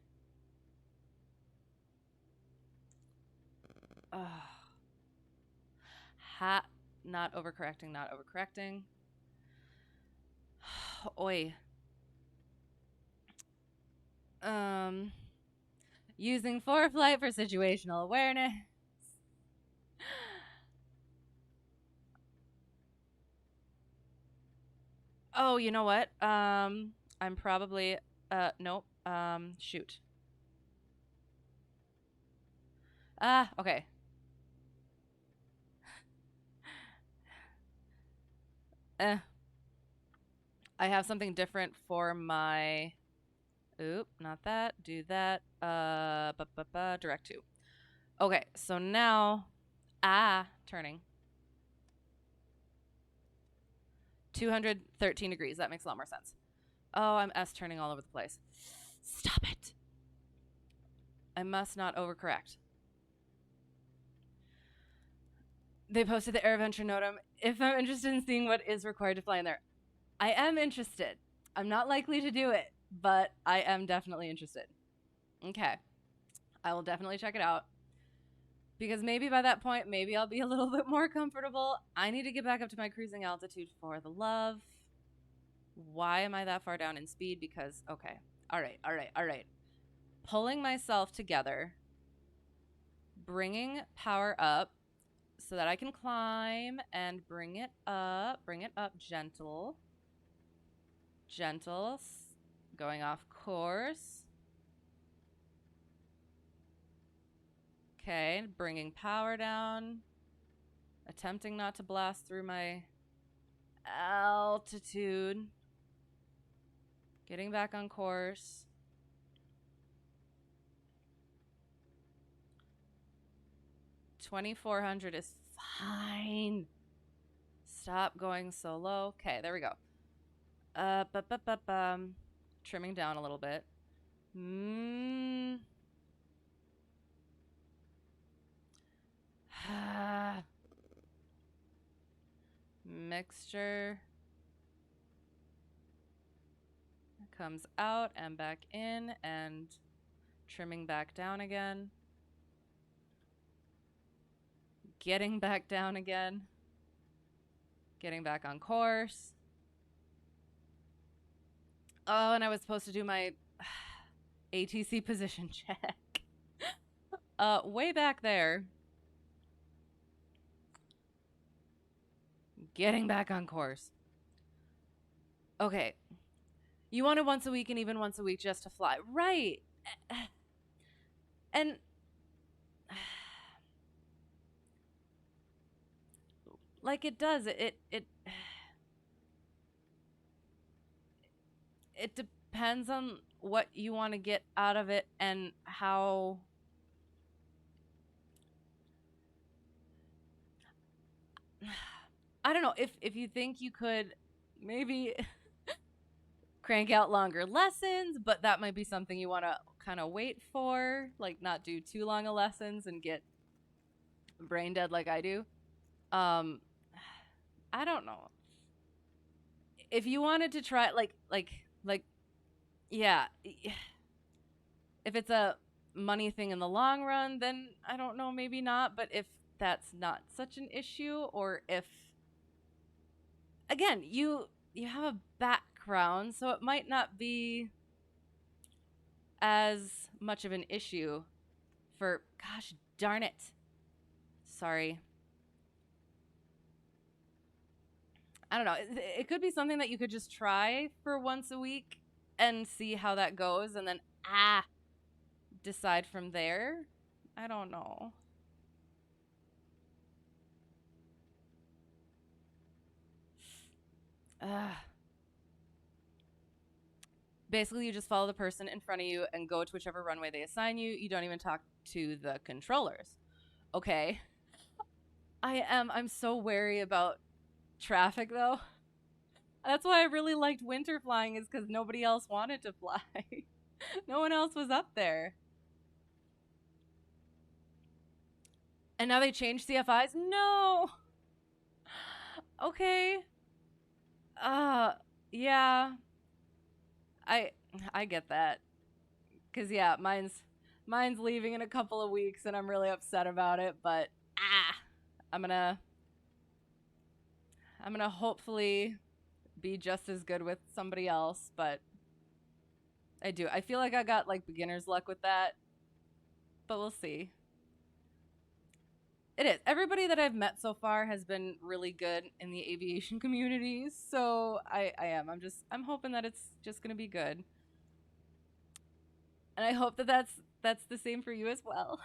Not overcorrecting. Oi. Using ForeFlight for situational awareness. Oh, you know what? I'm probably nope. Shoot. Okay. I have something different for my oop, not that. Do that. Direct to. Okay, so now turning. 213 degrees. That makes a lot more sense. Oh, I'm S turning all over the place. Stop it. I must not overcorrect. They posted the AirVenture Notum. If I'm interested in seeing what is required to fly in there, I am interested. I'm not likely to do it, but I am definitely interested. Okay. I will definitely check it out. Because maybe by that point, maybe I'll be a little bit more comfortable. I need to get back up to my cruising altitude for the love. Why am I that far down in speed? Because, okay. All right. Pulling myself together. bringing power up so that I can climb and bring it up, gentle, going off course. Okay, bringing power down, attempting not to blast through my altitude, getting back on course. $2,400 is fine. Stop going so low. Okay, there we go. Trimming down a little bit. Mixture comes out and back in, and trimming back down again. Getting back down again. Getting back on course. Oh, and I was supposed to do my ATC position check. Way back there. Getting back on course. Okay. You wanted once a week and even once a week just to fly. Right. And like it does. It depends on what you want to get out of it and how I don't know, if you think you could maybe crank out longer lessons, but that might be something you want to kind of wait for, like not do too long of lessons and get brain dead like I do. I don't know. If you wanted to try like yeah, if it's a money thing in the long run, then I don't know, maybe not, but if that's not such an issue, or if again, you have a background, so it might not be as much of an issue for gosh darn it. Sorry. I don't know. It could be something that you could just try for once a week and see how that goes, and then decide from there. I don't know. Basically, you just follow the person in front of you and go to whichever runway they assign you. You don't even talk to the controllers. Okay. I'm so wary about traffic though. That's why I really liked winter flying, is because nobody else wanted to fly. No one else was up there. And now they changed CFIs? No. Okay. Yeah. I get that. Cause yeah, mine's leaving in a couple of weeks and I'm really upset about it, but I'm gonna hopefully be just as good with somebody else, but I feel like I got like beginner's luck with that. But we'll see. It is. Everybody that I've met so far has been really good in the aviation community, so I am. I'm hoping that it's just gonna be good, and I hope that that's the same for you as well.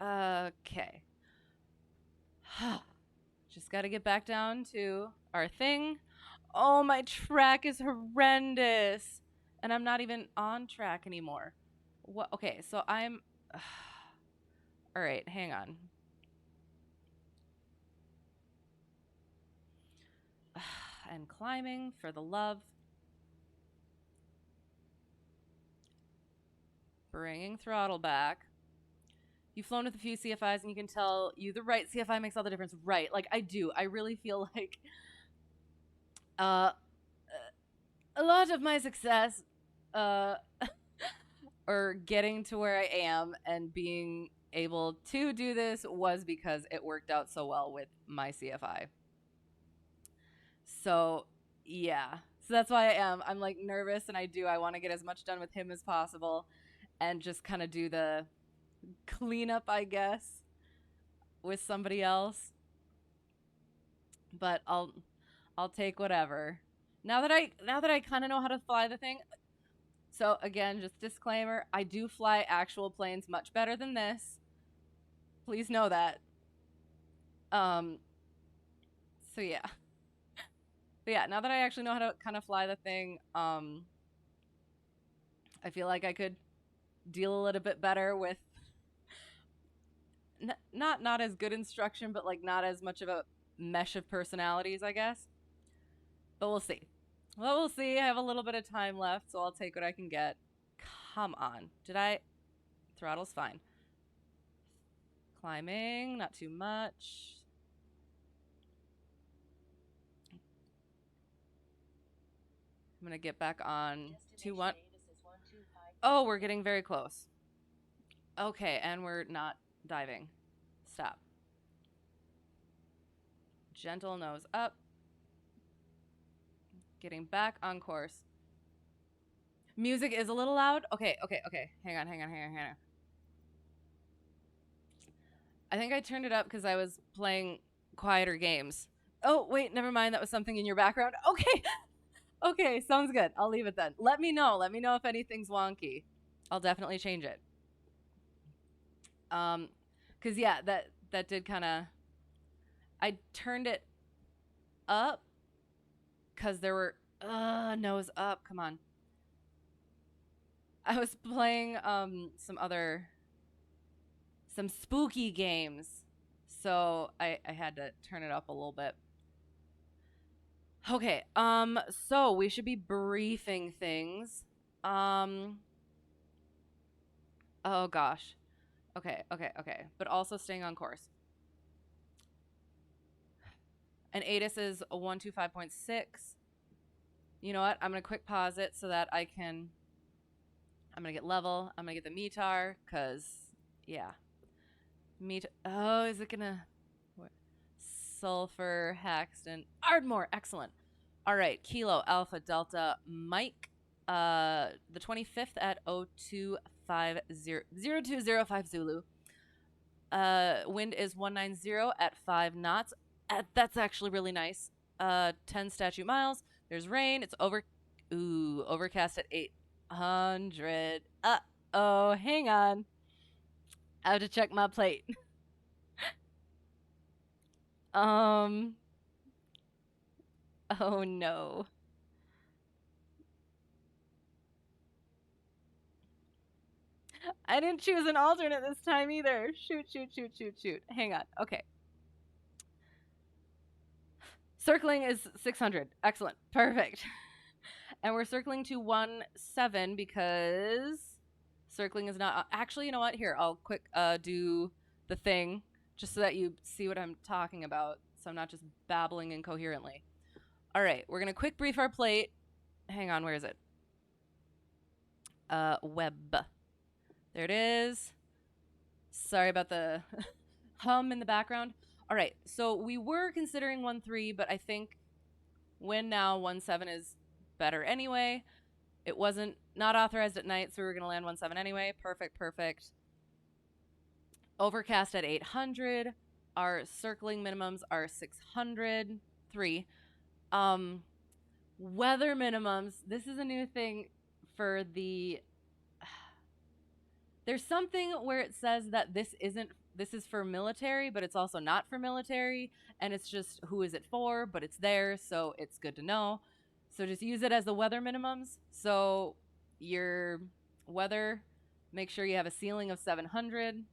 Okay. Just got to get back down to our thing. Oh, my track is horrendous, and I'm not even on track anymore. What? Okay, so I'm. All right, hang on. And climbing for the love. Bringing throttle back. You've flown with a few CFIs and you can tell you the right CFI makes all the difference. Right. Like I do. I really feel like a lot of my success or getting to where I am and being able to do this was because it worked out so well with my CFI. So, yeah. So that's why I'm like nervous, and I want to get as much done with him as possible and just kind of do the cleanup, I guess, with somebody else. But I'll take whatever. Now that I kind of know how to fly the thing. So again, just disclaimer, I do fly actual planes much better than this. Please know that. So yeah. But yeah, now that I actually know how to kind of fly the thing, I feel like I could deal a little bit better with not as good instruction, but like not as much of a mesh of personalities, I guess. But we'll see. Well, we'll see. I have a little bit of time left, so I'll take what I can get. Come on. Did I? Throttle's fine. Climbing, not too much. I'm gonna get back on 2-1. Oh, we're getting very close. Okay, and we're not diving. Stop. Gentle nose up. Getting back on course. Music is a little loud. Okay. Hang on. I think I turned it up because I was playing quieter games. Oh, wait, never mind. That was something in your background. Okay. Okay, sounds good. I'll leave it then. Let me know. Let me know if anything's wonky. I'll definitely change it. Cause yeah, that did kind of. I turned it up because there were nose up. Come on. I was playing some spooky games, so I had to turn it up a little bit. Okay, so we should be briefing things. Oh gosh. Okay. But also staying on course. And ATIS is a 125.6. You know what? I'm going to quick pause it so that I'm going to get level. I'm going to get the METAR, because, yeah. Oh, is it going to... Sulfur, Haxton, Ardmore, excellent. All right, Kilo, Alpha, Delta, Mike, the 25th at 0205 Zulu. Wind is 190 at 5 knots. That's actually really nice. 10 statute miles. There's rain. It's overcast at 800. Uh-oh, hang on. I have to check my plate. Oh no. I didn't choose an alternate this time either. Shoot. Hang on. Okay. Circling is 600. Excellent. Perfect. And we're circling to 17 because circling is not... Actually, you know what? Here, I'll quick do the thing just so that you see what I'm talking about, so I'm not just babbling incoherently. All right, we're going to quick brief our plate. Hang on, where is it? Web. There it is. Sorry about the hum in the background. All right, so we were considering 1-3, but I think when now 1-7 is better anyway. It wasn't not authorized at night, so we were going to land 1-7 anyway. Perfect. Overcast at 800. Our circling minimums are 603. Weather minimums. This is a new thing for the... There's something where it says that this is for military, but it's also not for military, and it's just who is it for, but it's there, so it's good to know. So just use it as the weather minimums. So your weather, make sure you have a ceiling of 700.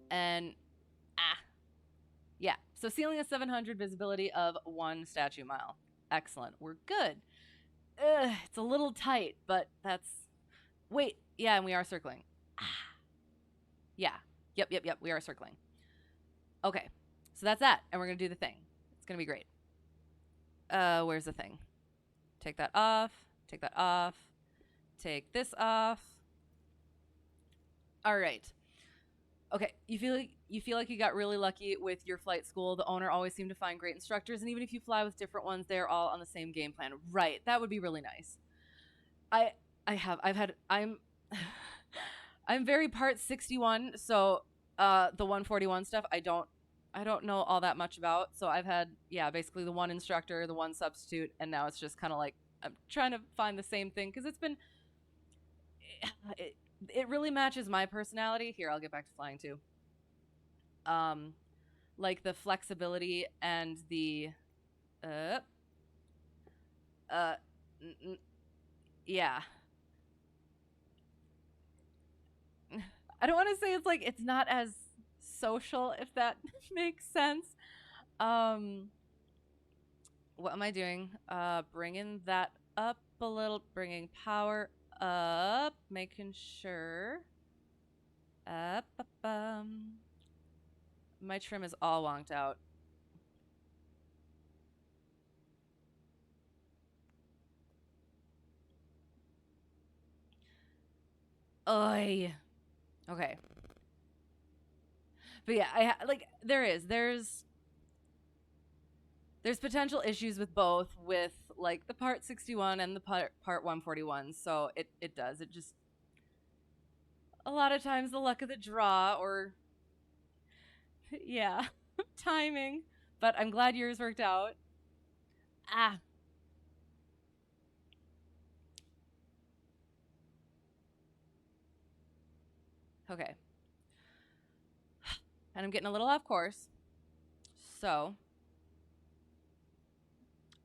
And, yeah. So ceiling of 700, visibility of 1 statute mile. Excellent. We're good. It's a little tight, but that's... Wait. Yeah, and we are circling. Yeah. Yep. We are circling. Okay. So that's that. And we're going to do the thing. It's going to be great. Where's the thing? Take that off. Take that off. Take this off. All right. Okay, you feel like you got really lucky with your flight school. The owner always seemed to find great instructors, and even if you fly with different ones, they're all on the same game plan. Right, that would be really nice. I I've had I'm very part 61, so the 141 stuff I don't know all that much about. So I've had, yeah, basically the one instructor, the one substitute, and now it's just kind of like I'm trying to find the same thing because it's been it, it really matches my personality. Here, I'll get back to flying too. Um like the flexibility and the uh uh n- n- yeah. I don't want to say it's like it's not as social, if that makes sense. Um what am I doing? Bringing that up a little, bringing power up, making sure. Up, up, my trim is all wonked out. Oi. Okay. But yeah, like there's potential issues with both, with like the part 61 and the part 141. So it does. It just a lot of times the luck of the draw, or yeah, timing. But I'm glad yours worked out. Ah, okay. And I'm getting a little off course. So,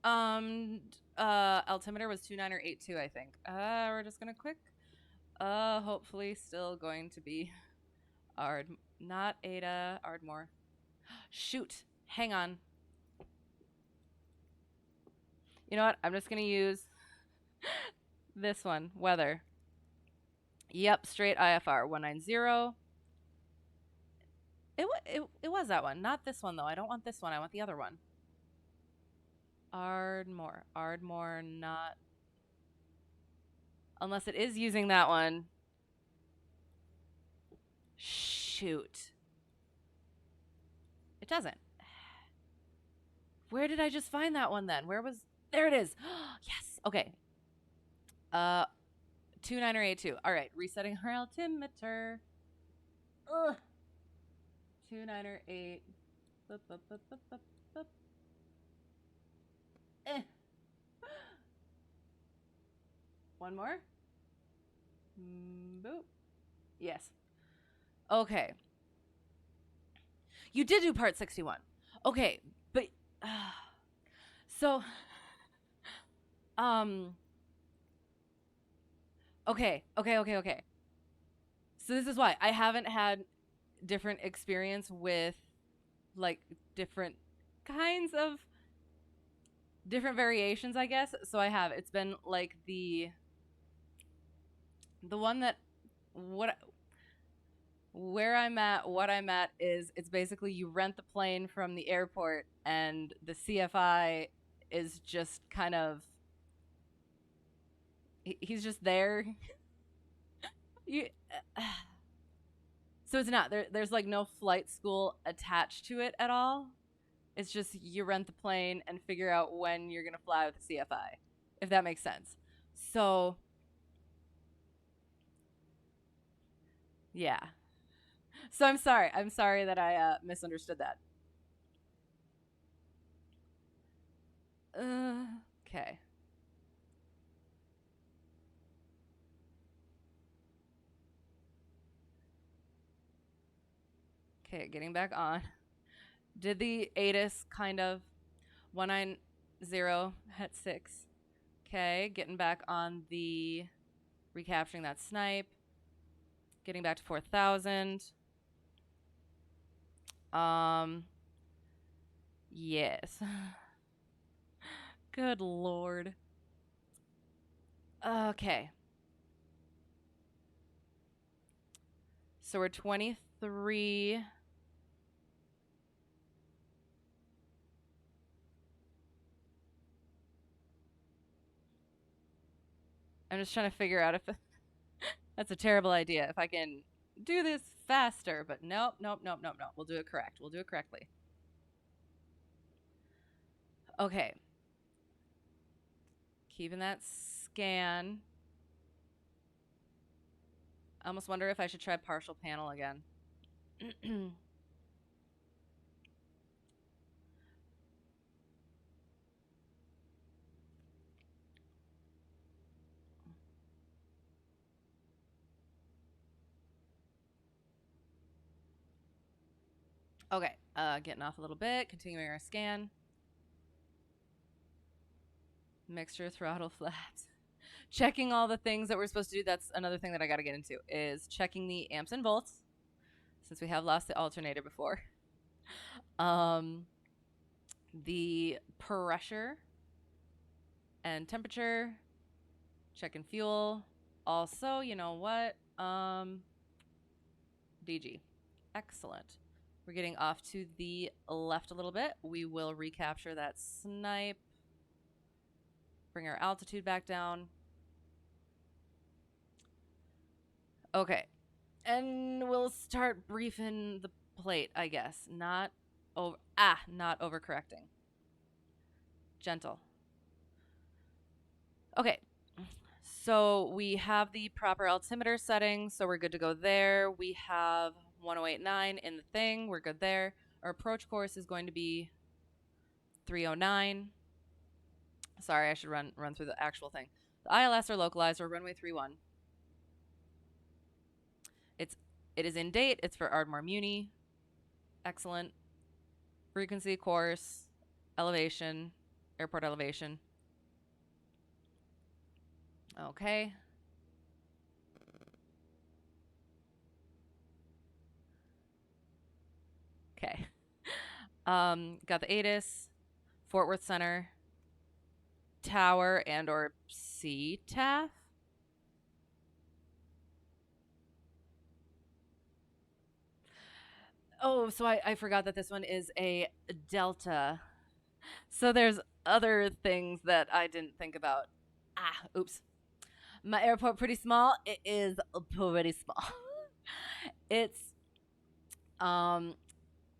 um altimeter was 29 or 82, I think. We're just going to quick. Hopefully still going to be Ard, not Ada, Ardmore. Shoot. Hang on. You know what? I'm just going to use this one, weather. Yep, straight IFR 190. It was that one, not this one though. I don't want this one. I want the other one. Ardmore, not unless it is using that one. Shoot. It doesn't. Where did I just find that one then? Where was There it is. Yes. Okay. Uh 29 or 82. All right, resetting our altimeter. Ugh. 29 or 8. Bup, bup, bup, bup, bup, bup. Eh. One more. Boop. Yes. Okay. You did do part 61. Okay, but so um okay. So this is why I haven't had different experience with like different kinds of different variations, I guess. So I have. It's been like the one that what where I'm at, what I'm at is it's basically you rent the plane from the airport and the CFI is just kind of he's just there. you So it's not there's like no flight school attached to it at all. It's just you rent the plane and figure out when you're going to fly with the CFI, if that makes sense. So, yeah. So I'm sorry. I'm sorry that I misunderstood that. Okay. Okay, getting back on. Did the ATIS kind of 190 at 6. Okay, getting back on the recapturing that snipe. Getting back to 4,000. Yes. Good lord. Okay. So we're 23. I'm just trying to figure out if that's a terrible idea. If I can do this faster, but nope. We'll do it correct. We'll do it correctly. Okay. Keeping that scan. I almost wonder if I should try partial panel again. Okay, getting off a little bit, continuing our scan. Mixture, throttle, flaps. Checking all the things that we're supposed to do. That's another thing that I got to get into, is checking the amps and volts, since we have lost the alternator before. The pressure and temperature, checking fuel. Also, you know what? DG. Excellent. We're getting off to the left a little bit. We will recapture that snipe. Bring our altitude back down. Okay. And we'll start briefing the plate, I guess. Not overcorrecting. Gentle. Okay. So we have the proper altimeter settings, so we're good to go there. We have 1089 in the thing. We're good there. Our approach course is going to be 309. Sorry, I should run through the actual thing. The ILS or localizer, runway 31. It is in date. It's for Ardmore Muni. Excellent. Frequency, course, elevation, airport elevation. Okay. Okay. Got the ATIS, Fort Worth Center, Tower, and or CTAF. Oh, so I forgot that this one is a Delta. So there's other things that I didn't think about. Oops. My airport pretty small. It is pretty small. It's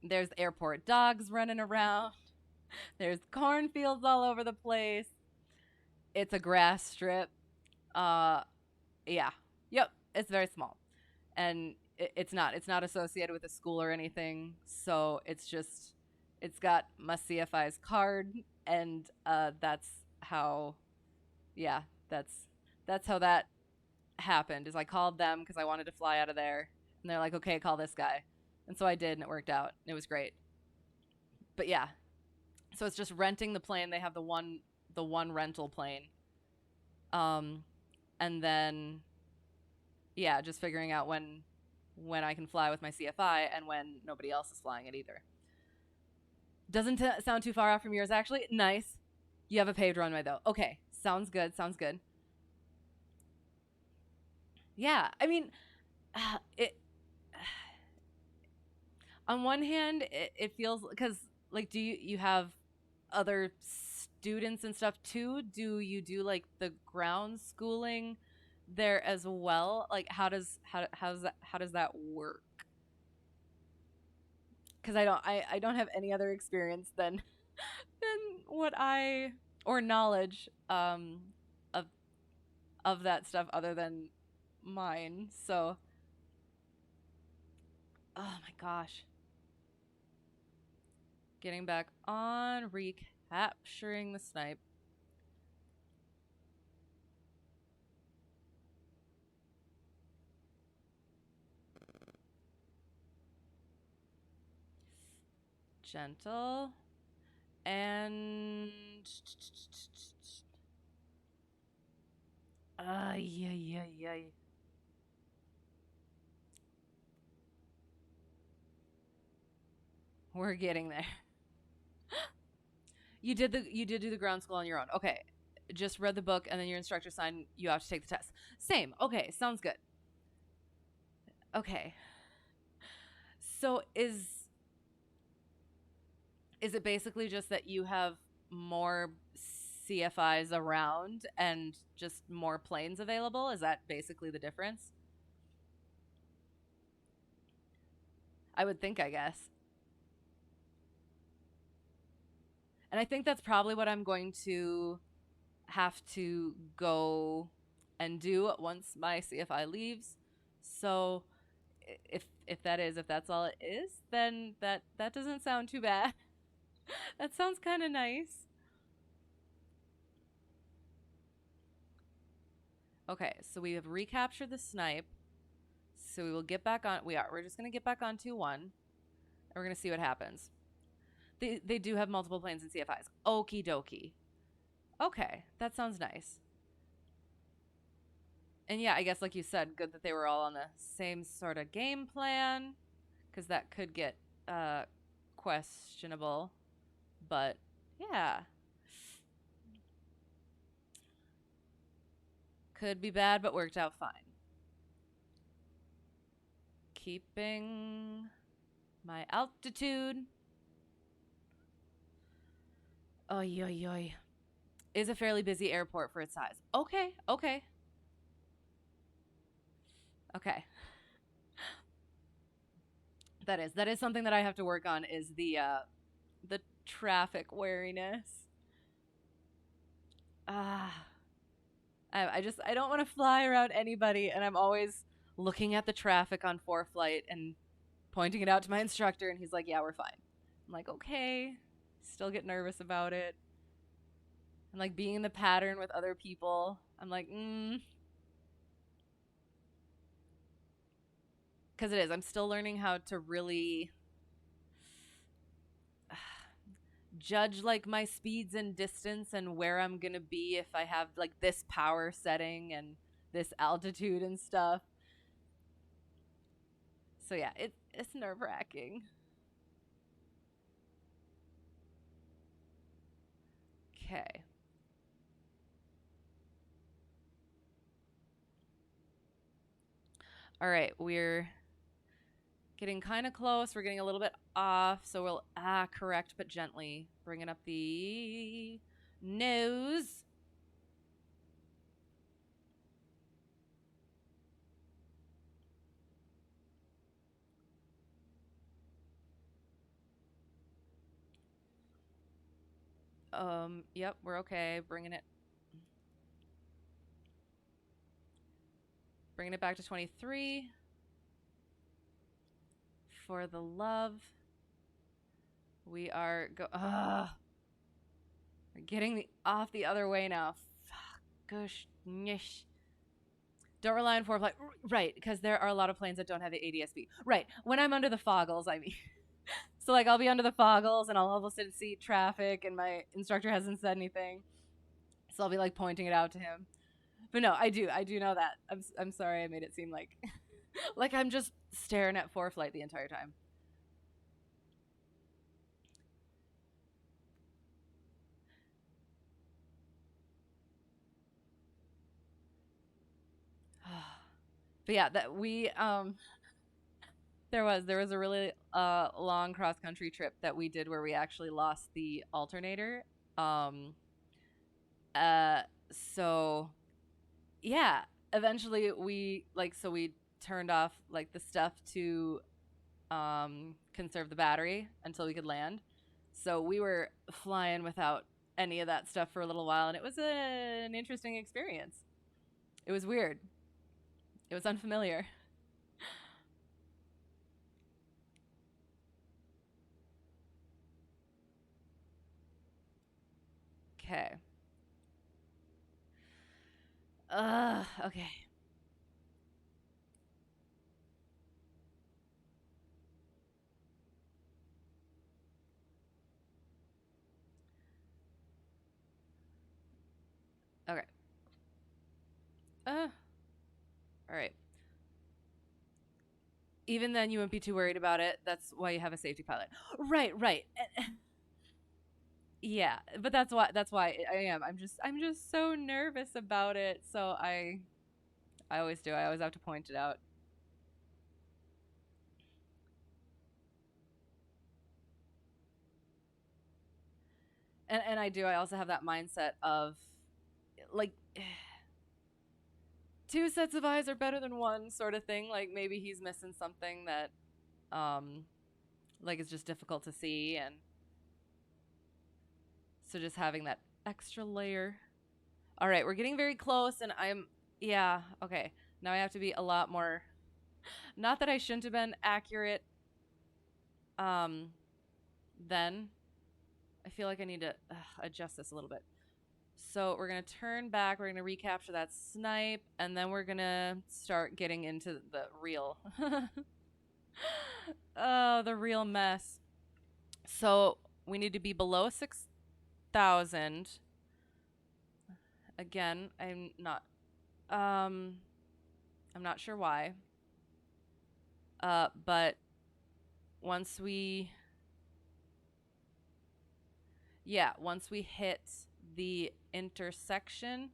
there's airport dogs running around. There's cornfields all over the place. It's a grass strip. Yeah. Yep, it's very small. And it's not associated with a school or anything. So it's got my CFI's card, and that's how that's how that happened. Is I called them because I wanted to fly out of there, and they're like, okay, call this guy. And so I did, and it worked out. It was great. But yeah, so it's just renting the plane. They have the one rental plane. And then yeah, just figuring out when I can fly with my CFI and when nobody else is flying it either. Doesn't sound too far off from yours, actually. Nice. You have a paved runway though. Okay, sounds good. Yeah, I mean, it. On one hand, it feels, because like, do you have other students and stuff too? Do you do like the ground schooling there as well? Like, how does that work? Because I don't have any other experience than what I, or knowledge of that stuff other than mine. So, oh my gosh. Getting back on, recapturing the snipe. Gentle. And yeah. We're getting there. You did do the ground school on your own. Okay. Just read the book, and then your instructor signed you have to take the test. Same. Okay, sounds good. Okay. So is it basically just that you have more CFIs around and just more planes available? Is that basically the difference? I would think, I guess. And I think that's probably what I'm going to have to go and do once my CFI leaves. So if that's all it is, then that doesn't sound too bad. That sounds kind of nice. Okay, so we have recaptured the snipe. So we will get back on. We're just gonna get back on 2-1. And we're gonna see what happens. They do have multiple planes and CFIs. Okie dokie. Okay, that sounds nice. And yeah, I guess like you said, good that they were all on the same sort of game plan, because that could get uh questionable. But yeah, could be bad, but worked out fine. Keeping my altitude. Oy, oy, oy. Is a fairly busy airport for its size. Okay, okay, okay. That is something that I have to work on is the traffic wariness. Ah, I don't want to fly around anybody, and I'm always looking at the traffic on ForeFlight and pointing it out to my instructor, and he's like, "Yeah, we're fine." I'm like, "Okay." Still get nervous about it, and like being in the pattern with other people. I'm like, because it is. I'm still learning how to really judge like my speeds and distance and where I'm gonna be if I have like this power setting and this altitude and stuff. So yeah, it's nerve wracking. Okay. All right, we're getting kind of close. We're getting a little bit off, so we'll correct but gently bringing up the nose. Yep, we're okay. Bringing it back to 23 for the love. We are we're getting off the other way now. Gosh, nish. Don't rely on ForeFlight. Right, because there are a lot of planes that don't have the ADSB. Right, when I'm under the foggles, I mean. So, like, I'll be under the foggles and I'll all of a sudden see traffic and my instructor hasn't said anything. So I'll be, like, pointing it out to him. But no, I do know that. I'm sorry I made it seem like, like I'm just staring at ForeFlight the entire time. But yeah, that we there was a really long cross country trip that we did where we actually lost the alternator. Um uh so yeah, eventually we turned off like the stuff to conserve the battery until we could land. So we were flying without any of that stuff for a little while and it was an interesting experience. It was weird. It was unfamiliar. Okay. Okay. Okay. All right. Even then, you wouldn't be too worried about it. That's why you have a safety pilot. Right, right. Yeah, but that's why I am. I'm just so nervous about it. So I always do. I always have to point it out. And I do. I also have that mindset of like two sets of eyes are better than one sort of thing. Like maybe he's missing something that like it's just difficult to see, and so just having that extra layer. All right, we're getting very close, and yeah, okay. Now I have to be a lot more, not that I shouldn't have been accurate then. I feel like I need to adjust this a little bit. So we're going to turn back. We're going to recapture that snipe. And then we're going to start getting into the real. Oh, the real mess. So we need to be below 6,000. Again, I'm not sure why. But once we hit the intersection,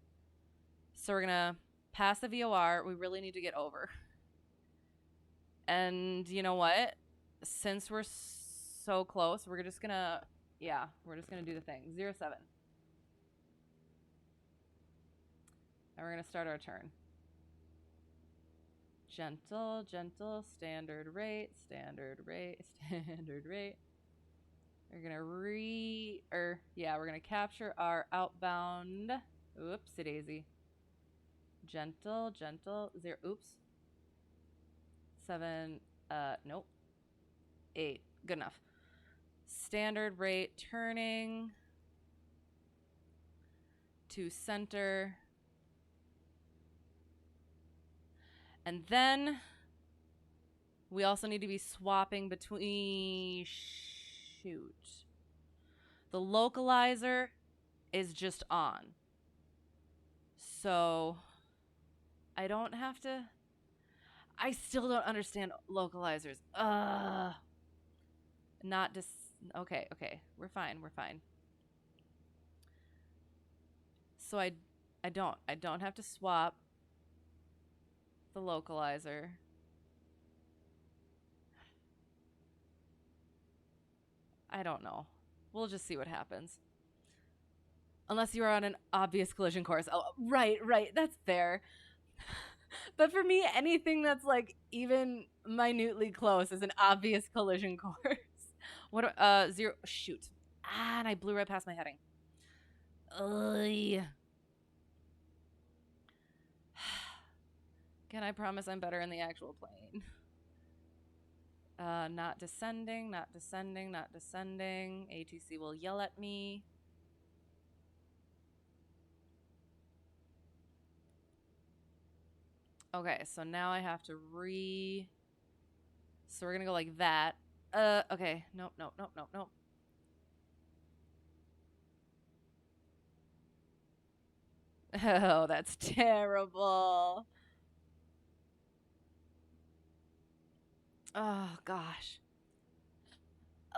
so we're gonna pass the VOR. We really need to get over. And you know what? Since we're so close, we're just gonna do the thing. 07. And we're gonna start our turn. Gentle, gentle, standard rate, standard rate, standard rate. We're gonna we're gonna capture our outbound. Oopsie daisy. Gentle, gentle, 0, oops. 7, nope. 8, good enough. Standard rate turning to center. And then we also need to be swapping between, shoot. The localizer is just on. So I don't have to, I still don't understand localizers. Not just, okay. We're fine. So I don't have to swap the localizer. I don't know. We'll just see what happens. Unless you are on an obvious collision course. Oh, right. That's fair. But for me, anything that's like even minutely close is an obvious collision course. What? 0. Shoot. And I blew right past my heading. Ugh. Can I promise I'm better in the actual plane? Not descending. ATC will yell at me. Okay, so now I have to so we're gonna go like that. Okay. Nope. Oh, that's terrible. Oh, gosh.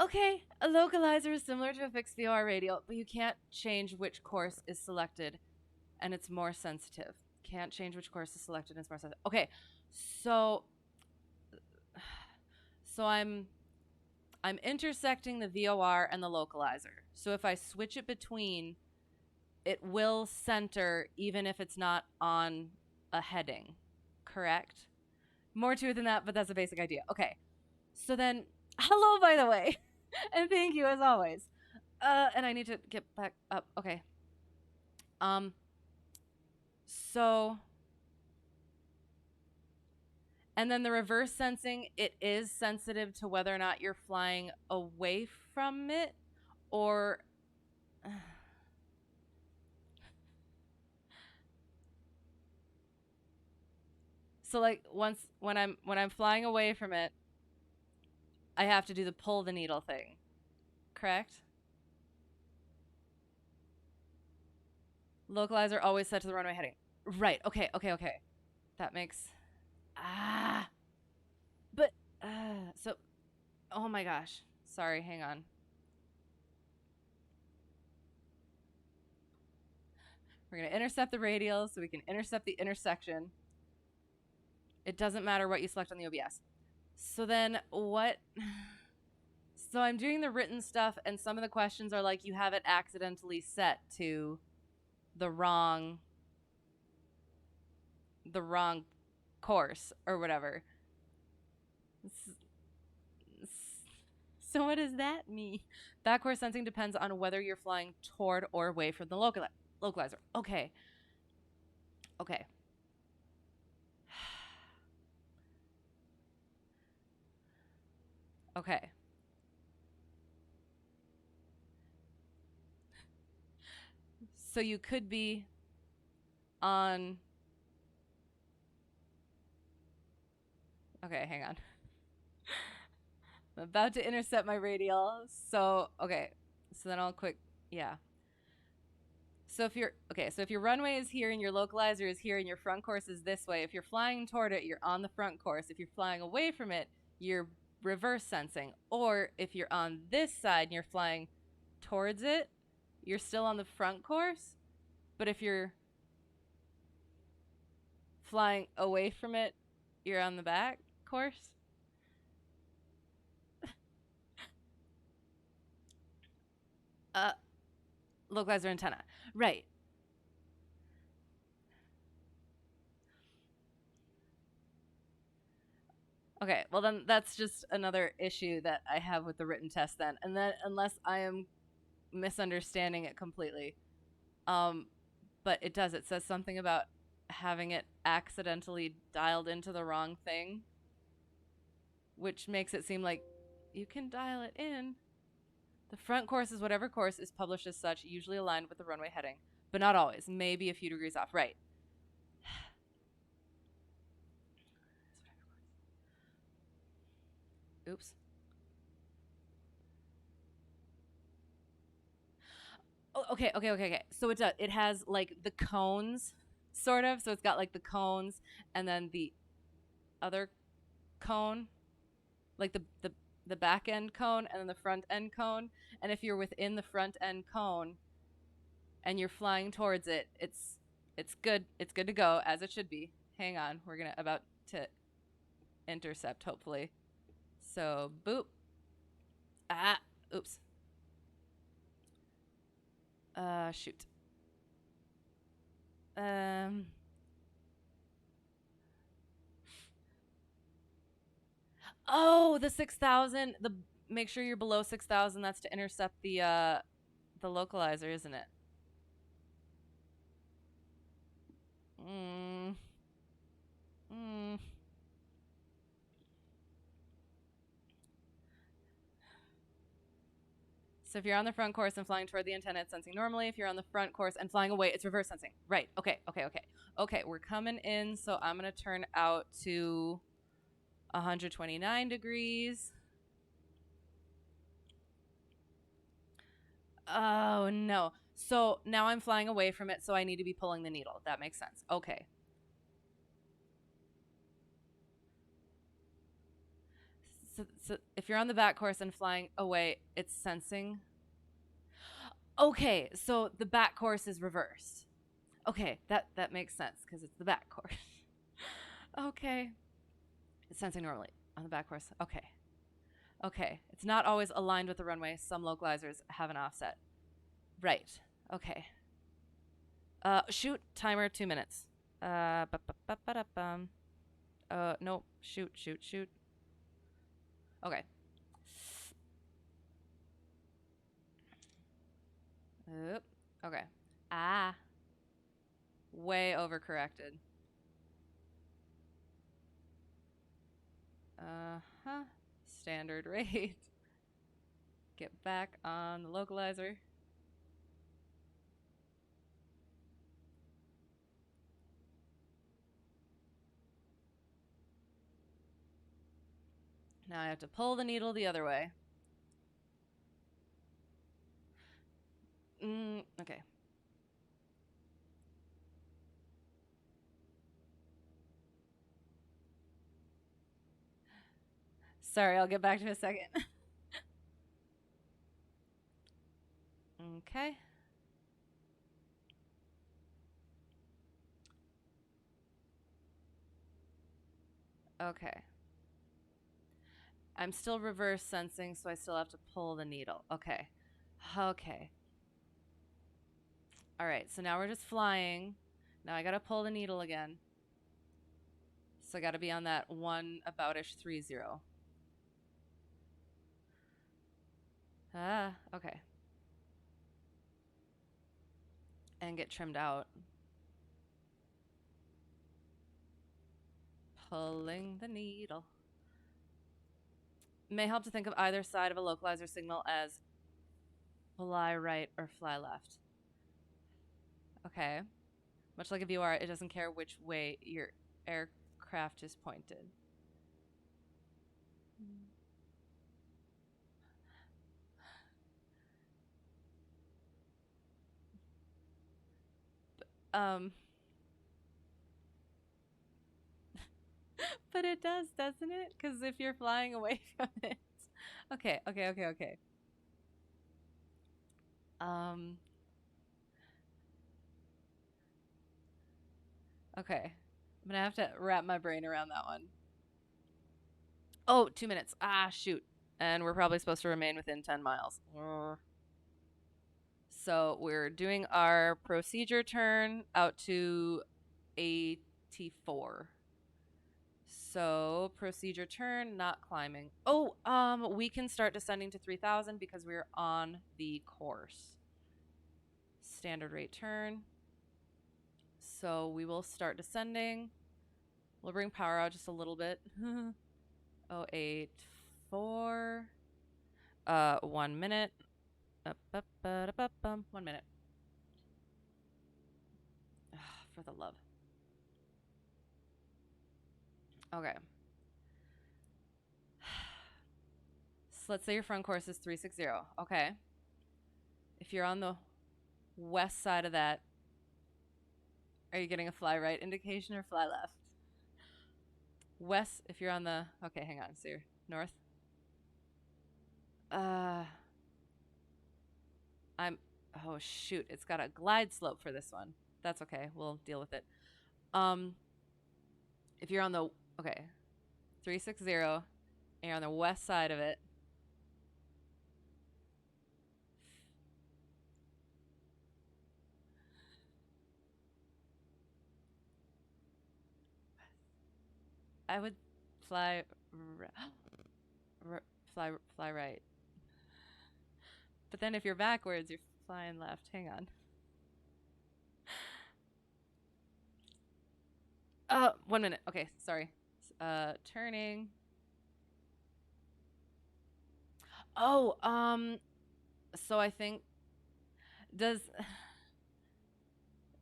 Okay, a localizer is similar to a fixed VOR radial, but you can't change which course is selected, and it's more sensitive. Can't change which course is selected, and it's more sensitive. Okay, so I'm intersecting the VOR and the localizer. So if I switch it between, it will center even if it's not on a heading, correct? More to it than that, but that's a basic idea. Okay, so then, hello, by the way, and thank you as always. And I need to get back up. Okay. So, and then the reverse sensing, it is sensitive to whether or not you're flying away from it or so like when I'm flying away from it, I have to do the pull the needle thing. Correct? Localizer always set to the runway heading. Right. Okay. That makes but so oh my gosh. Sorry, hang on. We're going to intercept the radial so we can intercept the intersection. It doesn't matter what you select on the OBS. So then what? So I'm doing the written stuff, and some of the questions are like, you have it accidentally set to the wrong course or whatever. So what does that mean? Back course sensing depends on whether you're flying toward or away from the localizer. Okay. Okay. Okay. So you could be on. Okay, hang on. I'm about to intercept my radial. So, okay. So then I'll quick. Yeah. So if your runway is here and your localizer is here and your front course is this way, if you're flying toward it, you're on the front course. If you're flying away from it, you're reverse sensing. Or if you're on this side and you're flying towards it, you're still on the front course. But if you're flying away from it, you're on the back course. Uh, Localizer antenna. Right. Okay, well then that's just another issue that I have with the written test then. And then unless I am misunderstanding it completely. But it does. It says something about having it accidentally dialed into the wrong thing, which makes it seem like you can dial it in. The front course is whatever course is published as such, usually aligned with the runway heading, but not always. Maybe a few degrees off. Right. Oops. Oh, okay. So it has like the cones, sort of. So it's got like the cones and then the other cone, like the back end cone and then the front end cone. And if you're within the front end cone and you're flying towards it, it's good. It's good to go as it should be. Hang on, we're gonna about to intercept hopefully. So boop. Ah, oops. Shoot. Um. Oh, the 6,000. The make sure you're below 6,000. That's to intercept the localizer, isn't it? Mm. Mm. So if you're on the front course and flying toward the antenna, it's sensing normally. If you're on the front course and flying away, it's reverse sensing. Right. Okay. Okay, we're coming in. So I'm going to turn out to 129 degrees. Oh, no. So now I'm flying away from it, so I need to be pulling the needle. That makes sense. Okay. So if you're on the back course and flying away, it's sensing. Okay, so the back course is reversed. Okay, that makes sense because it's the back course. Okay. It's sensing normally on the back course. Okay. Okay. It's not always aligned with the runway. Some localizers have an offset. Right. Okay. Shoot. Timer 2 minutes. Nope. Shoot. Okay. Oop. Okay. Ah. Way overcorrected. Uh-huh. Standard rate. Get back on the localizer. Now I have to pull the needle the other way. Okay. Sorry, I'll get back to it in a second. Okay. Okay. I'm still reverse sensing, so I still have to pull the needle. Okay. Okay. All right, so now we're just flying. Now I gotta pull the needle again. So I gotta be on that one aboutish 30. Ah, okay. And get trimmed out. Pulling the needle. May help to think of either side of a localizer signal as fly right or fly left. Okay. Much like a VR, it doesn't care which way your aircraft is pointed. Um, but it does, doesn't it? Because if you're flying away from it. Okay, okay, okay, okay. Um, okay. I'm gonna have to wrap my brain around that one. Oh, 2 minutes. Ah, shoot. And we're probably supposed to remain within 10 miles. So we're doing our procedure turn out to 84. So procedure turn, not climbing. Oh, we can start descending to 3,000 because we're on the course. Standard rate turn. So we will start descending. We'll bring power out just a little bit. 084. 1 minute. 1 minute. For the love. Okay. So let's say your front course is 360. Okay. If you're on the west side of that, are you getting a fly right indication or fly left? West, if you're on the, okay, hang on. So you're north. Uh, I'm, oh shoot. It's got a glide slope for this one. That's okay. We'll deal with it. If you're on the, okay, 360, and you're on the west side of it, I would fly, fly right. But then if you're backwards, you're flying left. Hang on. 1 minute. Okay, sorry. Turning. Oh, so I think does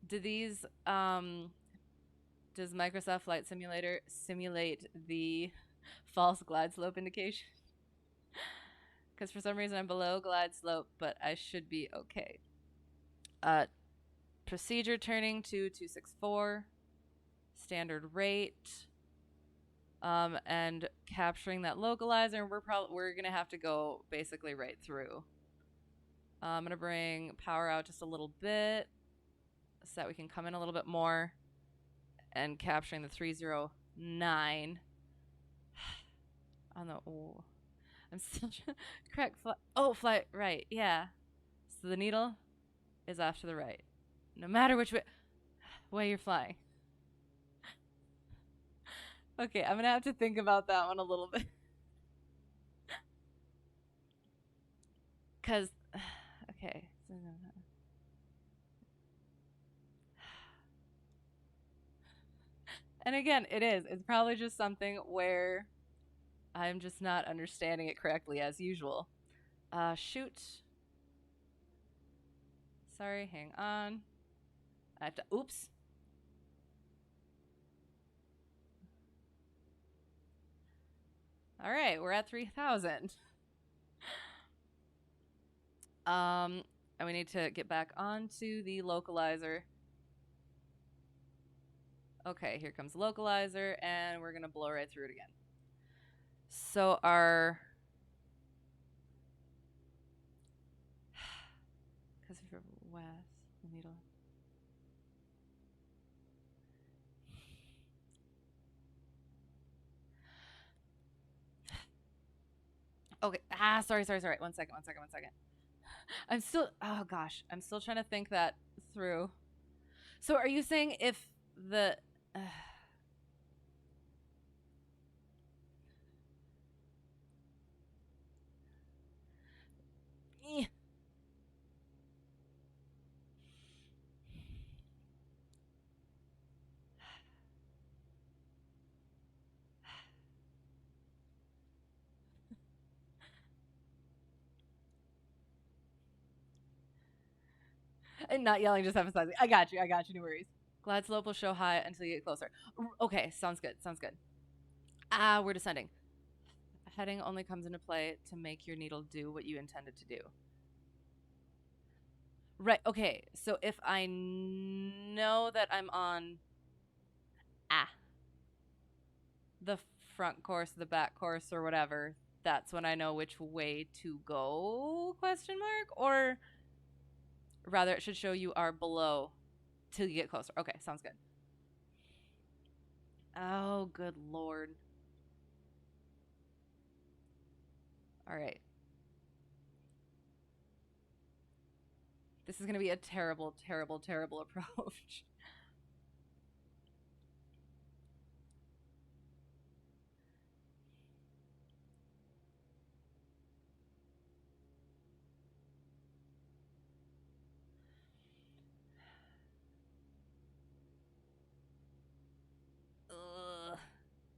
do these does Microsoft Flight Simulator simulate the false glide slope indication? Because for some reason I'm below glide slope, but I should be okay. Procedure turning to 264, standard rate, and capturing that localizer. We're gonna have to go basically right through. I'm gonna bring power out just a little bit so that we can come in a little bit more and capturing the 309 on the. Oh, I'm still trying to correct. Fly right. Yeah. So the needle is off to the right, no matter which way you're flying. Okay, I'm gonna have to think about that one a little bit. Cause, okay. And again, it is. It's probably just something where I'm just not understanding it correctly as usual. Shoot. Sorry, hang on. I have to. Oops. All right, we're at 3,000. And we need to get back onto the localizer. Okay, here comes the localizer, and we're gonna blow right through it again. So our, because if you're west, the needle. Okay. Sorry. 1 second. I'm still. Oh gosh, I'm still trying to think that through. So, are you saying if the And not yelling, just emphasizing. I got you. No worries. Glide slope will show high until you get closer. Okay, sounds good. We're descending. Heading only comes into play to make your needle do what you intended to do. Right, okay. So if I know that I'm on the front course, the back course, or whatever, that's when I know which way to go, question mark? Or rather, it should show you are below till you get closer. Okay, sounds good. Oh, good lord. All right. This is going to be a terrible, terrible, terrible approach. Ugh.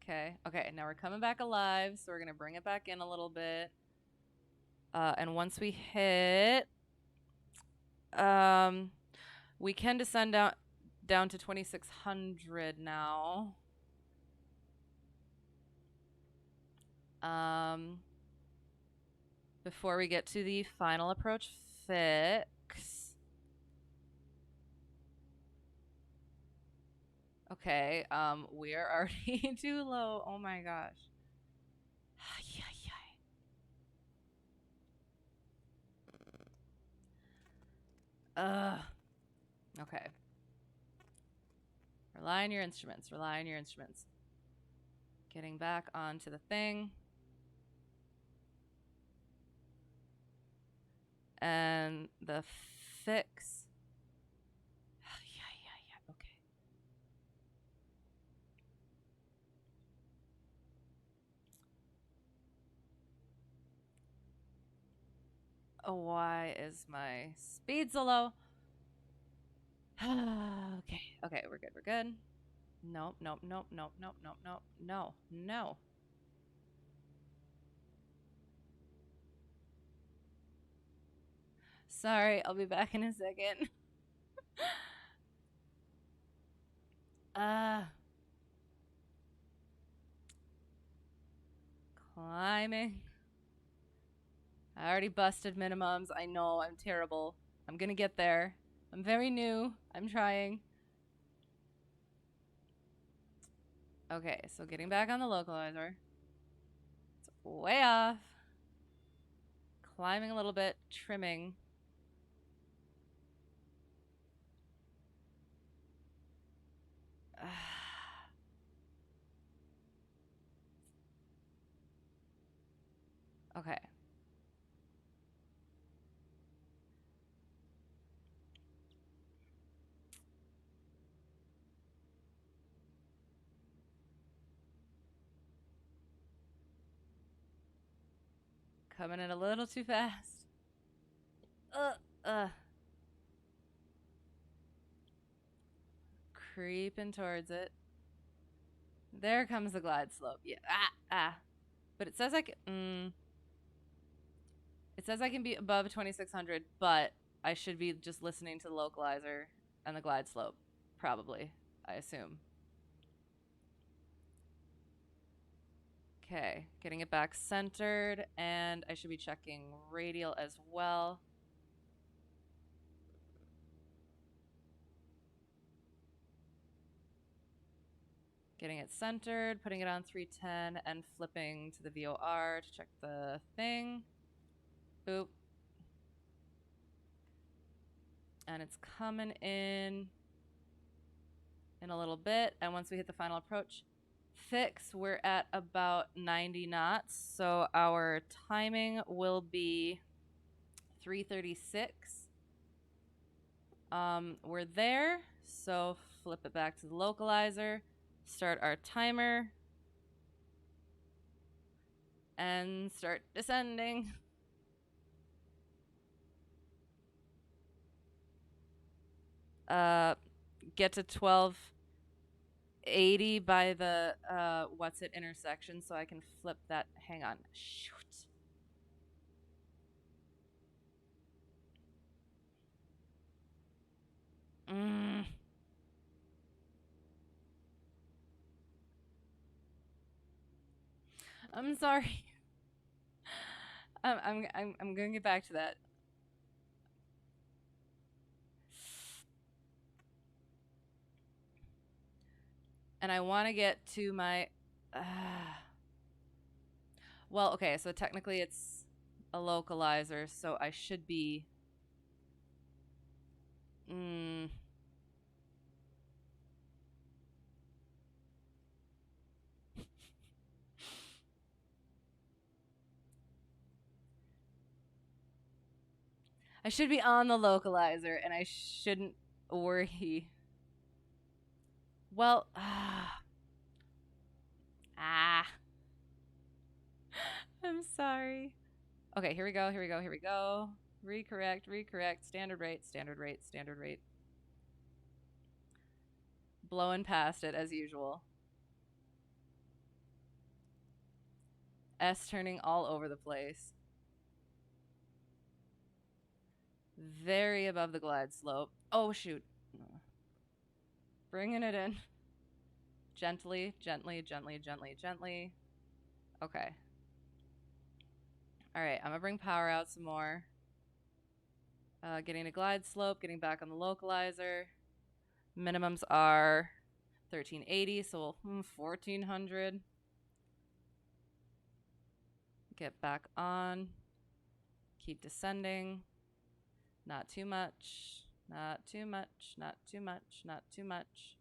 Okay, now we're coming back alive, so we're going to bring it back in a little bit. And once we hit, we can descend down to 2600 now. Before we get to the final approach fix. Okay, we are already too low. Oh my gosh. Okay. Rely on your instruments. Getting back onto the thing. And the fix. Okay. Oh, why is my speed so low? Okay, we're good. Nope. No. Sorry, I'll be back in a second. Climbing. I already busted minimums. I know, I'm terrible. I'm gonna get there. I'm very new. I'm trying. Okay, so getting back on the localizer. It's way off. Climbing a little bit, trimming. Okay. Coming in a little too fast. Creeping towards it. There comes the glide slope. Yeah. But it says I can. It says I can be above 2600, but I should be just listening to the localizer and the glide slope, probably. I assume. Okay, getting it back centered, and I should be checking radial as well. Getting it centered, putting it on 310, and flipping to the VOR to check the thing. Boop. And it's coming in a little bit, and once we hit the final approach fix, we're at about 90 knots, so our timing will be 336. We're there, so flip it back to the localizer, start our timer, and start descending. Get to 1280 by the what's it intersection, so I can flip that. Hang on. Shoot. I'm sorry. I'm gonna get back to that. And I want to get to my. Well, okay, so technically it's a localizer, so I should be. I should be on the localizer, and I shouldn't worry. Well, I'm sorry. Okay, here we go. Here we go. Here we go. Recorrect, recorrect. Standard rate, standard rate, standard rate. Blowing past it as usual. S turning all over the place. Very above the glide slope. Oh, shoot. Bringing it in. Gently, gently, gently, gently, gently. Okay. All right, I'm gonna bring power out some more. Getting a glide slope, getting back on the localizer. Minimums are 1380, so 1400. Get back on. Keep descending. Not too much. Not too much. Not too much. Not too much.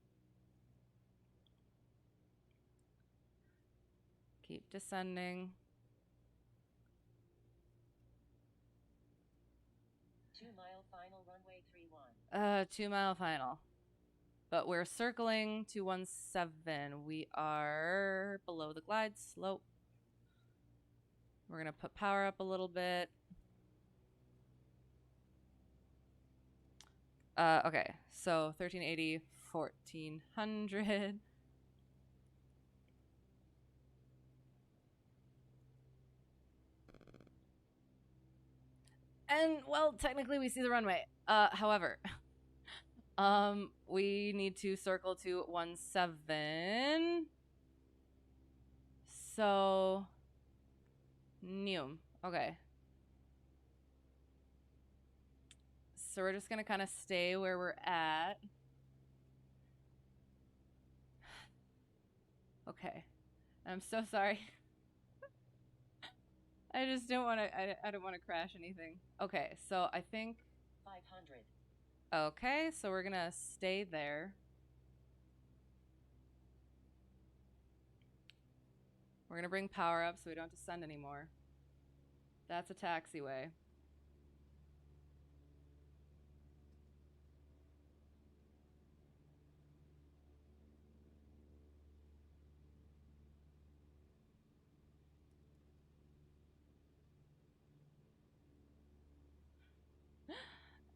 Keep descending. 2-mile final runway 31. 2-mile final. But we're circling 217. We are below the glide slope. We're going to put power up a little bit. Okay, so 1380, 1400. And, well, technically we see the runway. However, we need to circle to 17. So, okay. So we're just gonna kind of stay where we're at. Okay. I'm so sorry. I just don't want to. I don't want to crash anything. Okay, so I think 500. Okay, so we're gonna stay there. We're gonna bring power up so we don't descend anymore. That's a taxiway.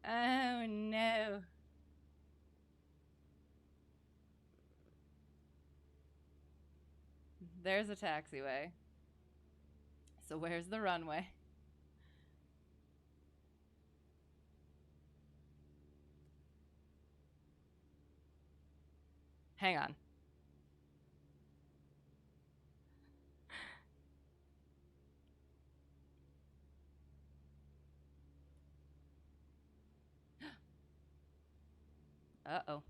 Oh no. There's a taxiway. So where's the runway? Hang on. Uh-oh.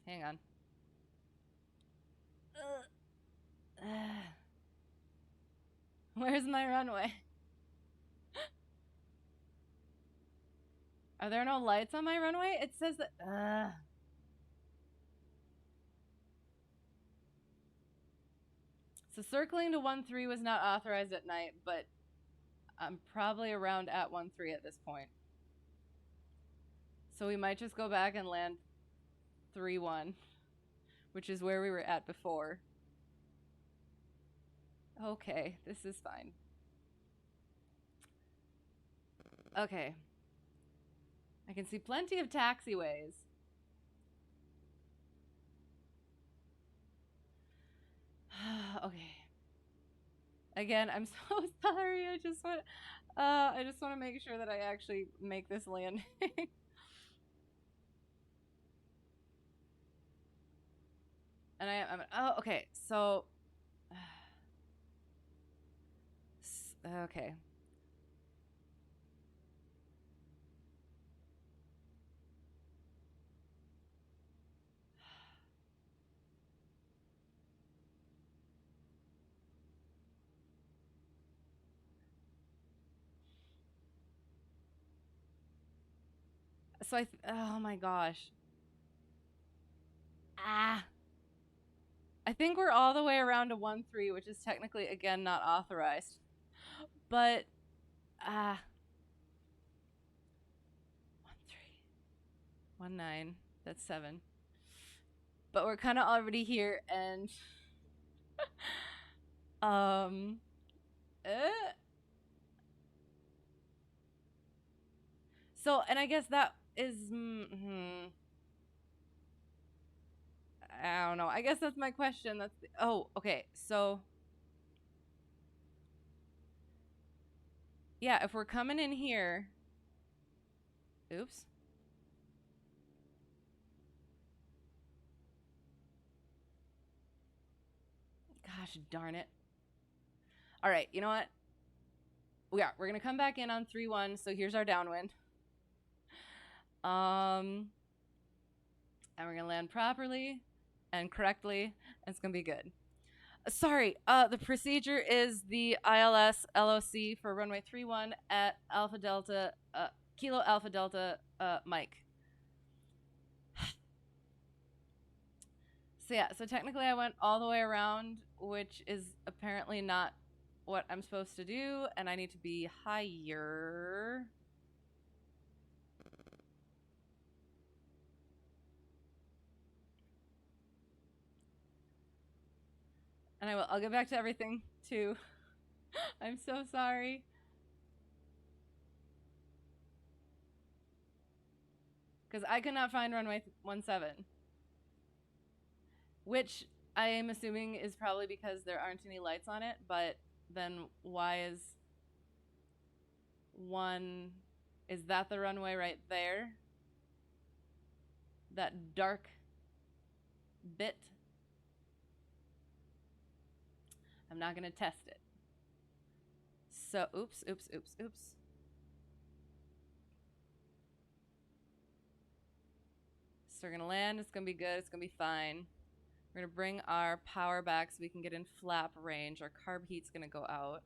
Hang on. Where's my runway? Are there no lights on my runway? It says that... So circling to 1-3 was not authorized at night, but I'm probably around at 1-3 at this point. So we might just go back and land 3-1, which is where we were at before. Okay, this is fine. Okay. I can see plenty of taxiways. Okay. Again, I'm so sorry. I just want to make sure that I actually make this landing. And oh, okay. So, okay. So oh my gosh. Ah. I think we're all the way around to 1-3, which is technically, again, not authorized. But, 1-3. 1-9. That's 7. But we're kind of already here, and eh. So, and I guess that is I don't know. I guess that's my question. Oh, okay. So, yeah, if we're coming in here, oops. Gosh darn it. All right, you know what? We're gonna come back in on 3-1. So here's our downwind. And we're gonna land properly and correctly, and it's gonna be good. Sorry, the procedure is the ILS LOC for runway 31 at Alpha Delta, Kilo Alpha Delta, Mike. So yeah, so technically I went all the way around, which is apparently not what I'm supposed to do, and I need to be higher. And I'll get back to everything too. I'm so sorry. Because I could not find runway 17. Which I am assuming is probably because there aren't any lights on it, but then why is one... Is that the runway right there? That dark bit? I'm not going to test it. So, oops. So we're going to land. It's going to be good. It's going to be fine. We're going to bring our power back so we can get in flap range. Our carb heat's going to go out.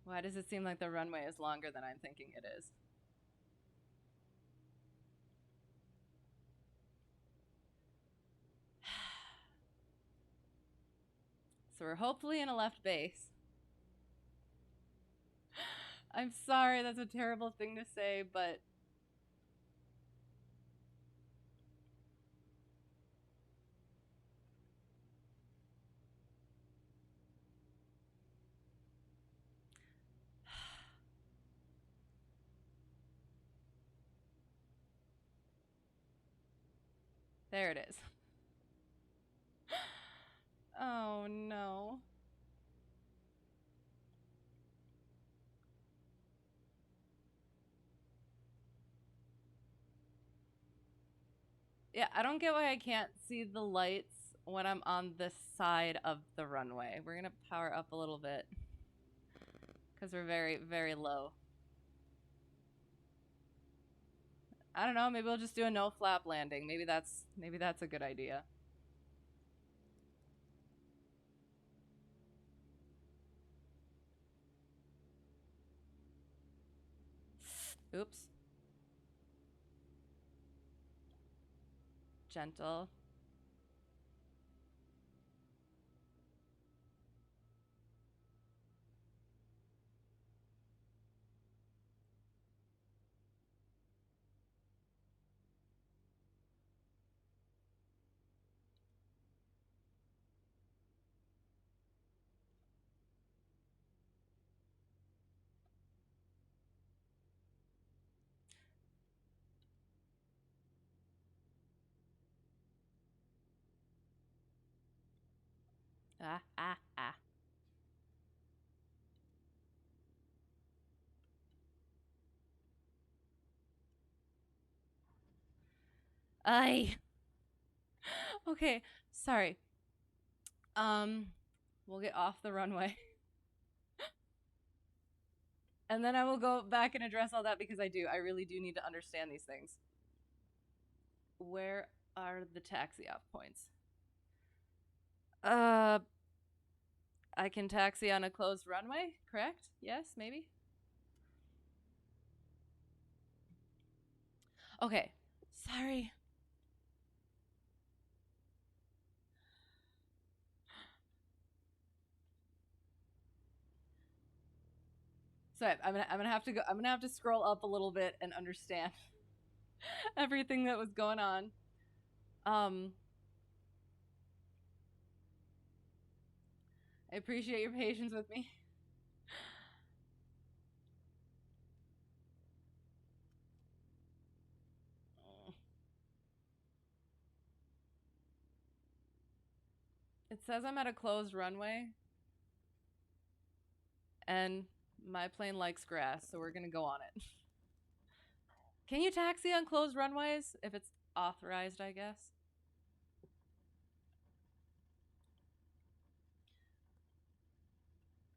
Why does it seem like the runway is longer than I'm thinking it is? So we're hopefully in a left base. I'm sorry, that's a terrible thing to say, but... There it is. Oh no. Yeah, I don't get why I can't see the lights when I'm on this side of the runway. We're gonna power up a little bit because we're very, very low. I don't know, maybe we'll just do a no flap landing. Maybe that's a good idea. Oops. Gentle. Ah, ah, ah. I. Okay, sorry. Um, we'll get off the runway. And then I will go back and address all that because I really do need to understand these things. Where are the taxi off points? Uh, I can taxi on a closed runway, correct? Yes, maybe? Okay, sorry. So I'm gonna have to go. I'm gonna have to scroll up a little bit and understand everything that was going on. Um, I appreciate your patience with me. It says I'm at a closed runway, and my plane likes grass, so we're gonna go on it. Can you taxi on closed runways if it's authorized? I guess.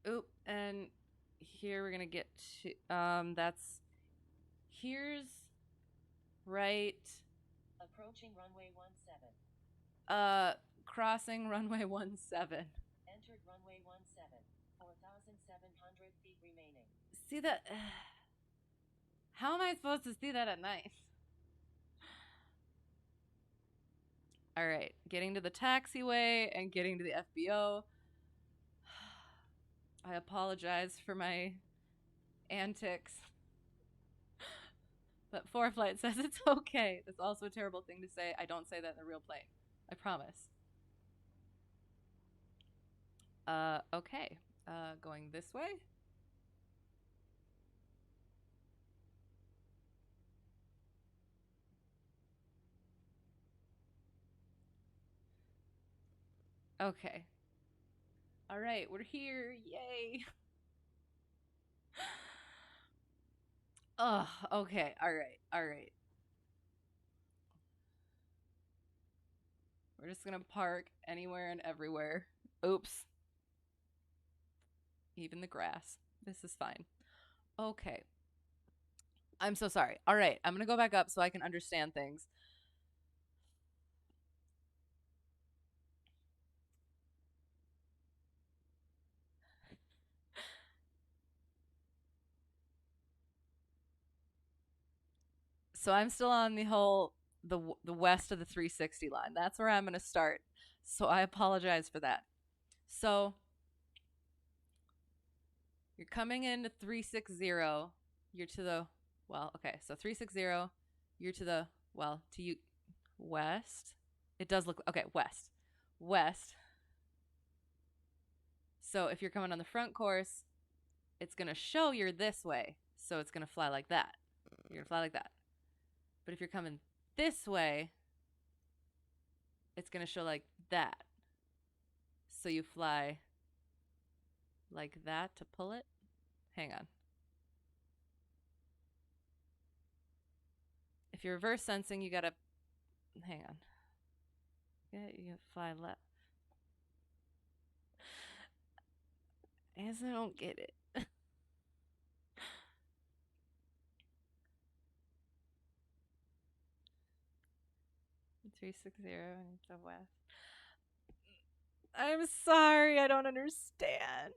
Oop, and here we're gonna get to that's here's right Approaching runway 17. Crossing runway 17. Entered runway 17. 4,700 feet remaining. See that? How am I supposed to see that at night? All right, getting to the taxiway and getting to the FBO. I apologize for my antics. But ForeFlight says it's okay. That's also a terrible thing to say. I don't say that in the real plane. I promise. Okay. Going this way. Okay. All right, we're here. Yay. Oh, okay. All right. All right. We're just gonna park anywhere and everywhere. Oops. Even the grass. This is fine. Okay. I'm so sorry. All right. I'm gonna go back up so I can understand things. So I'm still on the west of the 360 line. That's where I'm going to start. So I apologize for that. So you're coming into 360. You're to the okay. So 360. You're to the to you west. It does look okay. West. So if you're coming on the front course, it's going to show you're this way. So it's going to fly like that. You're going to fly like that. But if you're coming this way, it's going to show like that. So you fly like that to pull it. Hang on. If you're reverse sensing, you gotta hang on. Yeah, you gotta fly left. I guess I don't get it. 360 to west. I'm sorry, I don't understand.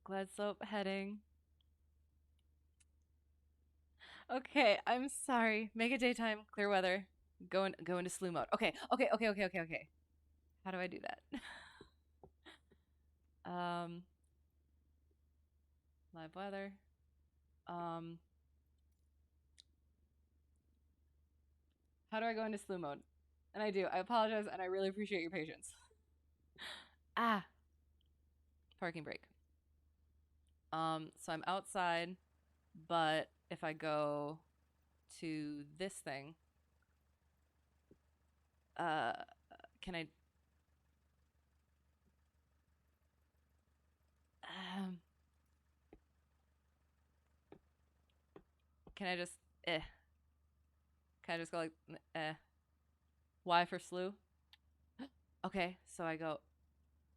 Glad slope heading. Okay, I'm sorry. Make it daytime, clear weather. Go into slew mode. Okay. How do I do that? Live weather. How do I go into slew mode? And I do. I apologize, and I really appreciate your patience. Ah, parking brake. So I'm outside, but if I go to this thing, Can I? Um, can I just? Eh. Can I just go like eh? Y for slew. Okay, so I go.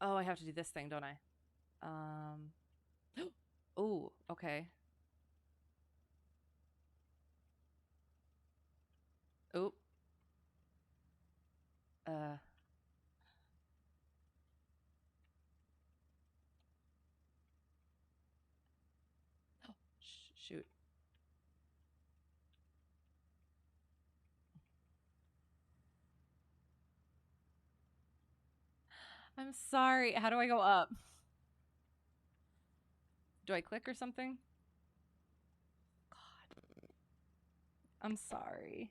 Oh, I have to do this thing, don't I? Um. Oh, okay. Oh. Uh. Shoot. I'm sorry. How do I go up? Do I click or something? God. I'm sorry.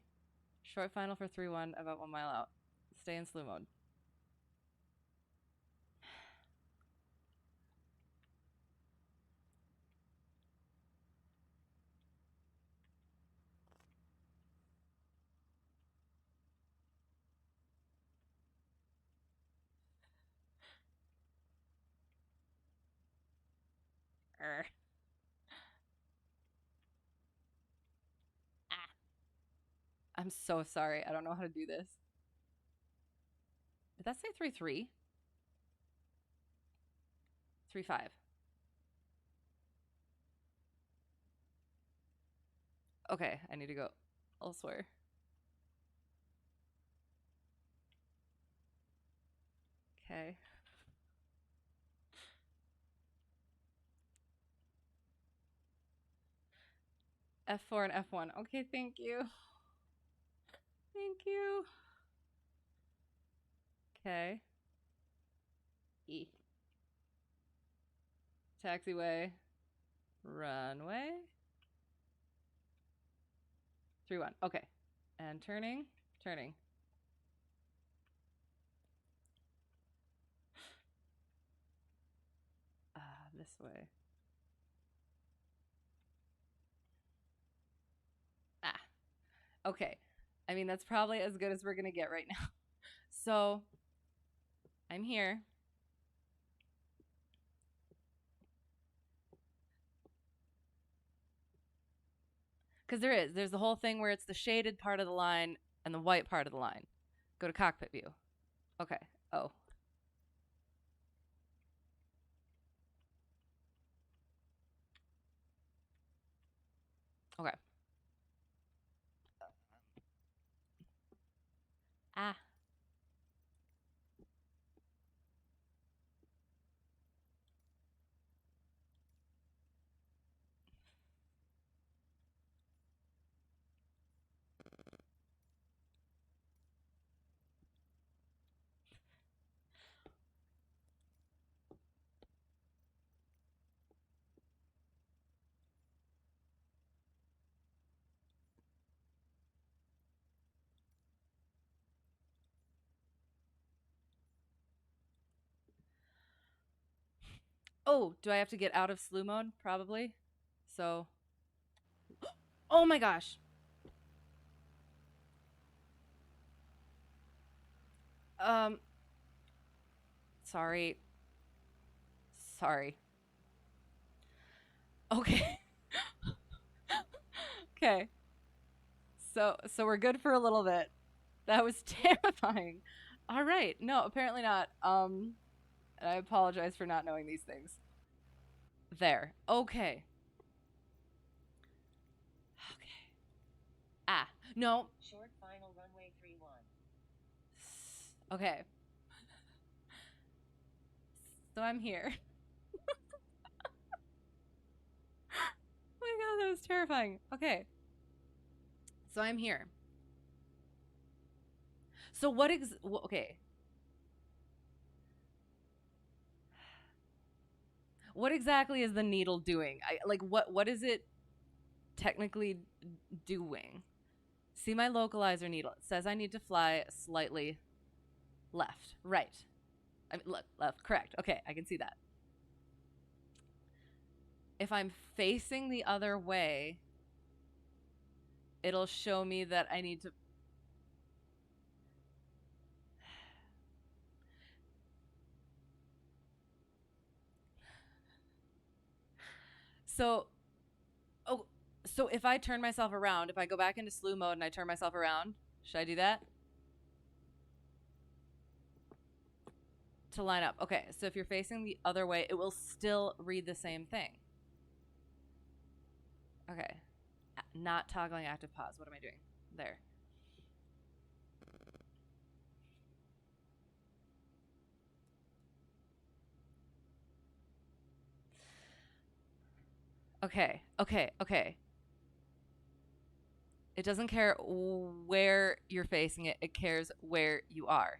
Short final for 3-1, about 1 mile out. Stay in slew mode. Err. Ah. I'm so sorry. I don't know how to do this. Did that say 3-3? 3-5. Okay, I need to go elsewhere. Okay. F4 and F1. Okay, thank you. Thank you. Okay. E. Taxiway. Runway. 3-1. Okay. And turning. Turning. This way. Ah. Okay. I mean, that's probably as good as we're going to get right now. So, I'm here. Because there's the whole thing where it's the shaded part of the line and the white part of the line. Go to cockpit view. Okay. Oh. Okay. Ah. Oh, do I have to get out of slew mode? Probably. So. Oh my gosh. Um. Sorry. Sorry. Okay. Okay. So we're good for a little bit. That was terrifying. All right. No, apparently not. And I apologize for not knowing these things. There. Okay. Okay. Ah. No. Short final runway 31. Okay. So I'm here. Oh my god, that was terrifying. Okay. So I'm here. So okay. What exactly is the needle doing? What is it technically doing? See my localizer needle. It says I need to fly slightly left. Right. I mean, left. Correct. Okay, I can see that. If I'm facing the other way, it'll show me that I need to. So, oh, so if I turn myself around, if I go back into slew mode and I turn myself around, should I do that? To line up. Okay, so if you're facing the other way, it will still read the same thing. Okay. Not toggling active pause. What am I doing? There. Okay, okay, okay. It doesn't care where you're facing it, it cares where you are.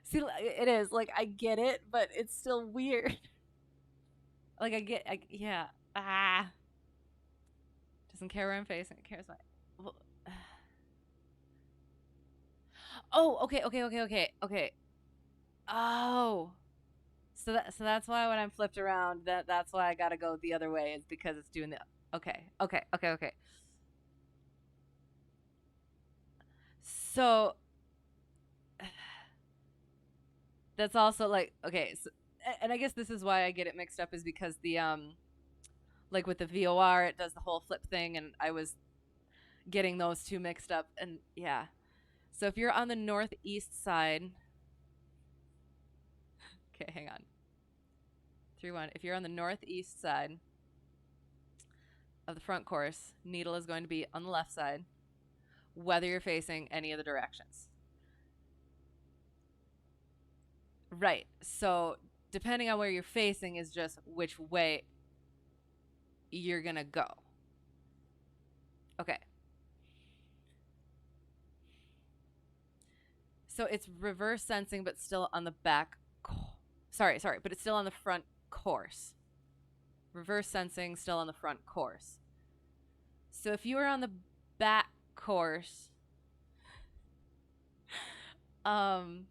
See, it is like I get it, but it's still weird. Like yeah. Ah, doesn't care where I'm facing. It cares my. Well, oh, okay, okay, okay, okay, okay. Oh, so that's why when I'm flipped around, that's why I gotta go the other way. Is because it's doing the. Okay, okay, okay, okay. So that's also like okay. So, and I guess this is why I get it mixed up is because the like with the VOR, it does the whole flip thing, and I was getting those two mixed up, and yeah. So if you're on the northeast side, okay, hang on. 3-1. If you're on the northeast side of the front course, needle is going to be on the left side, whether you're facing any of the directions. Right. So depending on where you're facing is just which way you're gonna go. Okay. So it's reverse sensing, but still on the back. Sorry, but it's still on the front course. Reverse sensing, still on the front course. So if you were on the back course, um,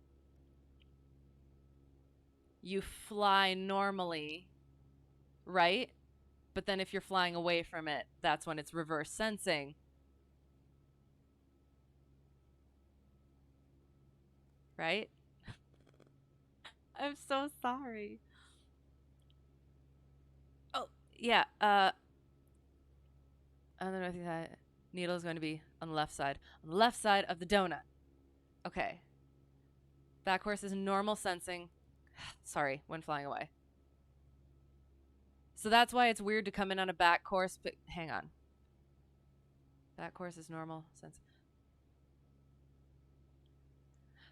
you fly normally, right? But then if you're flying away from it, that's when it's reverse sensing. Right? I'm so sorry. Oh, yeah. On the north side, needle is going to be on the left side. On the left side of the donut. Okay. Back horse is normal sensing. Sorry, when flying away. So that's why it's weird to come in on a back course, but hang on. Back course is normal sense.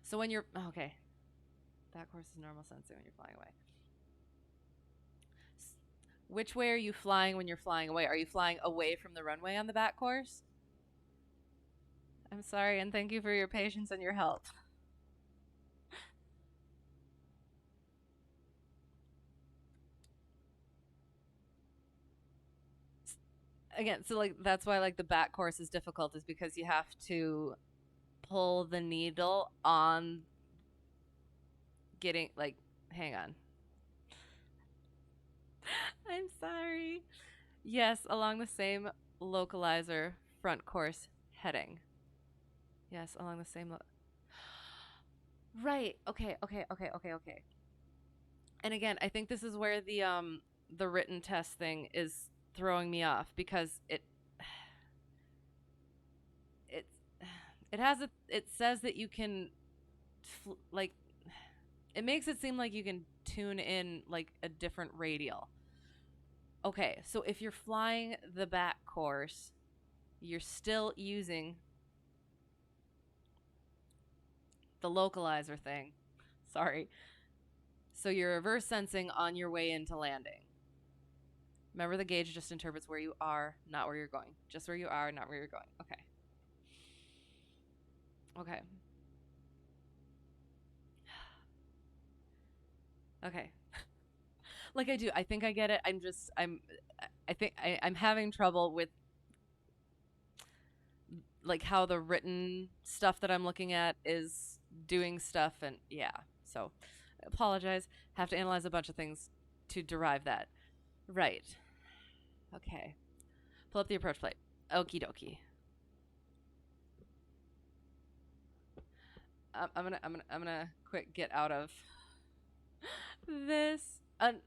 So when you're okay. Back course is normal sensing when you're flying away. Which way are you flying when you're flying away? Are you flying away from the runway on the back course? I'm sorry, and thank you for your patience and your help. Again, so like that's why like the back course is difficult is because you have to pull the needle on getting like hang on. I'm sorry. Yes, along the same localizer front course heading. Yes, along the same right. Okay, okay, okay, okay, okay. And again, I think this is where the written test thing is throwing me off because it it has a it says that you can like it makes it seem like you can tune in like a different radial. Okay, so if you're flying the back course, you're still using the localizer thing. Sorry. So you're reverse sensing on your way into landing. Remember, the gauge just interprets where you are, not where you're going. Just where you are, not where you're going. Okay. Okay. Okay. Like I do. I think I get it. I'm having trouble with like how the written stuff that I'm looking at is doing stuff and yeah. So, I apologize. Have to analyze a bunch of things to derive that. Right. Okay. Pull up the approach plate. Okie dokie. I'm gonna quick get out of this.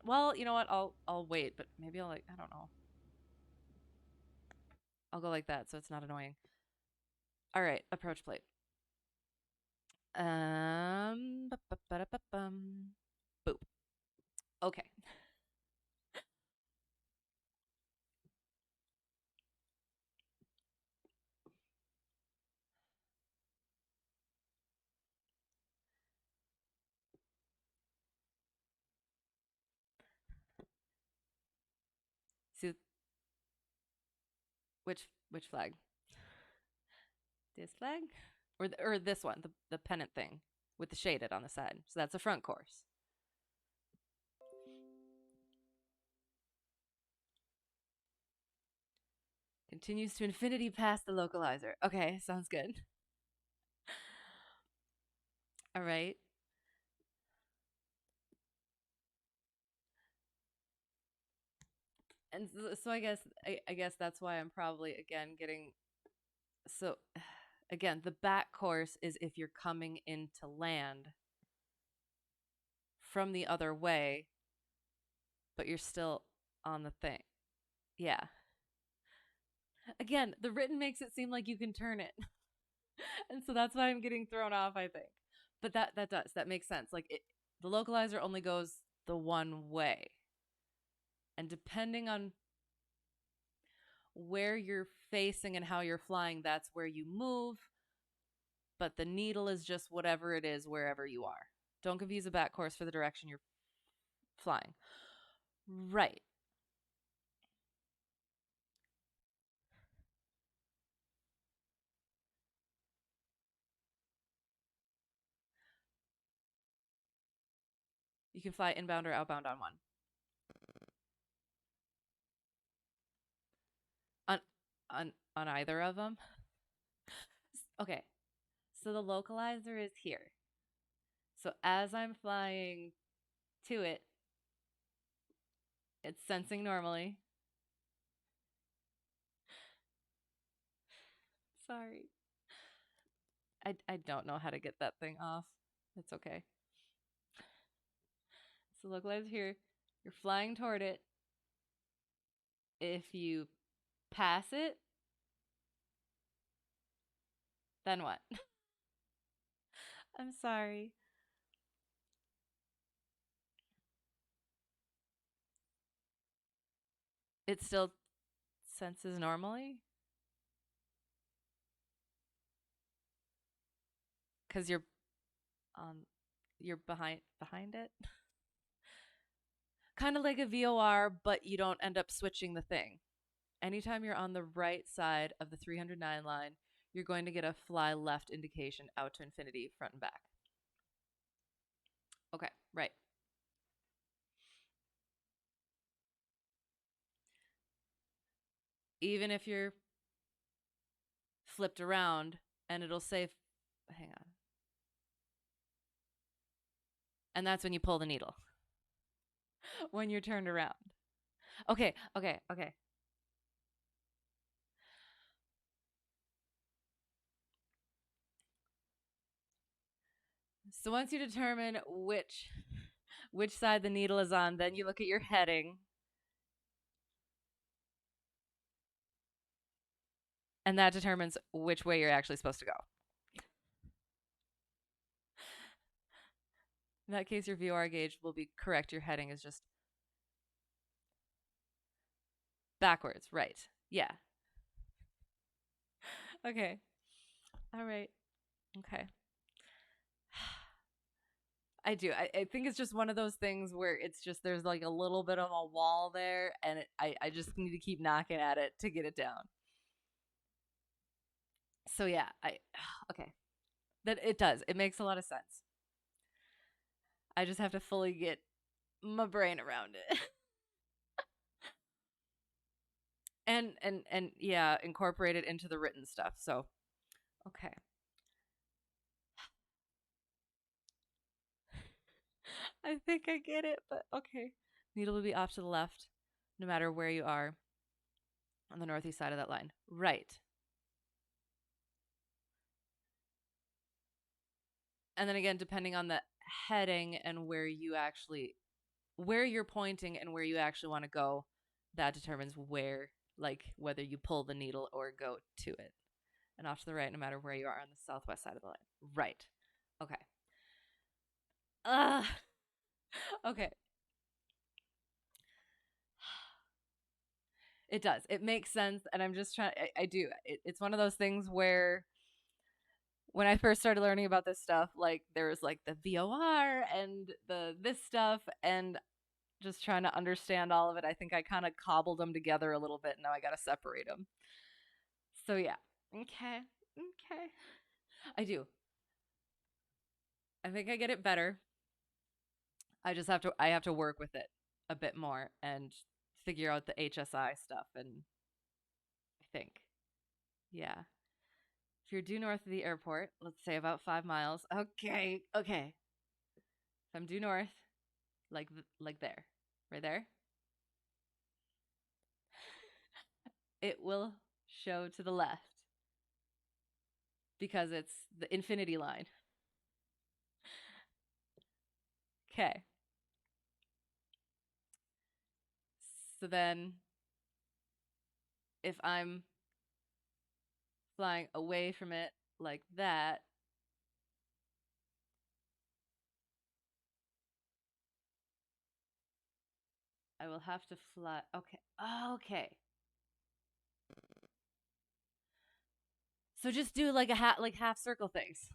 Well, you know what? I'll wait, but maybe I'll I don't know. I'll go like that so it's not annoying. All right, approach plate. Boop. Okay. See which flag? This flag, or this one, the pennant thing with the shaded on the side. So that's a front course. Continues to infinity past the localizer. Okay, sounds good. All right. And so I guess that's why I'm probably again getting so again, the back course is if you're coming into land from the other way, but you're still on the thing. Yeah. Again, the written makes it seem like you can turn it. And so that's why I'm getting thrown off, I think. But that makes sense. The localizer only goes the one way. And depending on where you're facing and how you're flying, that's where you move. But the needle is just whatever it is wherever you are. Don't confuse a back course for the direction you're flying. Right. You can fly inbound or outbound on one. On on either of them. Okay. So the localizer is here. So as I'm flying to it, it's sensing normally. Sorry. I don't know how to get that thing off. It's okay. So localizer here. You're flying toward it. If you pass it, then what? I'm sorry. It still senses normally because on you're behind it. Kind of like a VOR, but you don't end up switching the thing. Anytime you're on the right side of the 309 line, you're going to get a fly left indication out to infinity, front and back. Okay, right. Even if you're flipped around and it'll say, hang on. And that's when you pull the needle. When you're turned around. Okay. So once you determine which side the needle is on, then you look at your heading. And that determines which way you're actually supposed to go. In that case, your VOR gauge will be correct. Your heading is just backwards, right? Yeah. Okay. All right. Okay. I do. I think it's just one of those things where it's just there's like a little bit of a wall there, and I just need to keep knocking at it to get it down. So yeah, I okay. That it does. It makes a lot of sense. I just have to fully get my brain around it. And yeah, incorporate it into the written stuff. So, okay. I think I get it, but okay. Needle will be off to the left no matter where you are. On the northeast side of that line. Right. And then again, depending on the heading and where you're pointing and where you actually want to go, that determines where, like, whether you pull the needle or go to it. And off to the right, no matter where you are on the southwest side of the line. Right. Okay. Okay. It does. It makes sense. And I'm just trying, I do. It's one of those things where when I first started learning about this stuff, like there was like the VOR and the this stuff, and just trying to understand all of it. I think I kind of cobbled them together a little bit. And now I got to separate them. So yeah. Okay. Okay. I do. I think I get it better. I have to work with it a bit more and figure out the HSI stuff, and I think. Yeah. If you're due north of the airport, let's say about 5 miles. Okay. Okay. If I'm due north, like there. Right there. It will show to the left because it's the infinity line. Okay. So then if I'm flying away from it like that, I will have to fly. Okay. Okay. So just do like half circle things.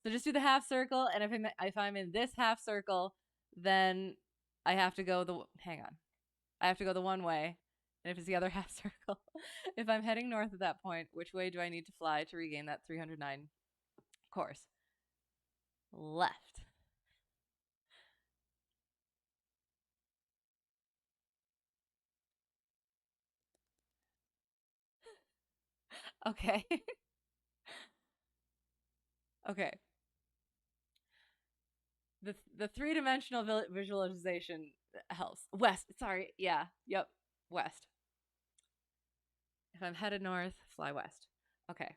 So just do the half circle, and if I'm in this half circle, then I have to go the hang on. I have to go the one way, and if it's the other half circle, if I'm heading north at that point, which way do I need to fly to regain that 309 course? Left. Okay. Okay. The three-dimensional visualization helps. West. Sorry. Yeah. Yep. West. If I'm headed north, fly west. Okay.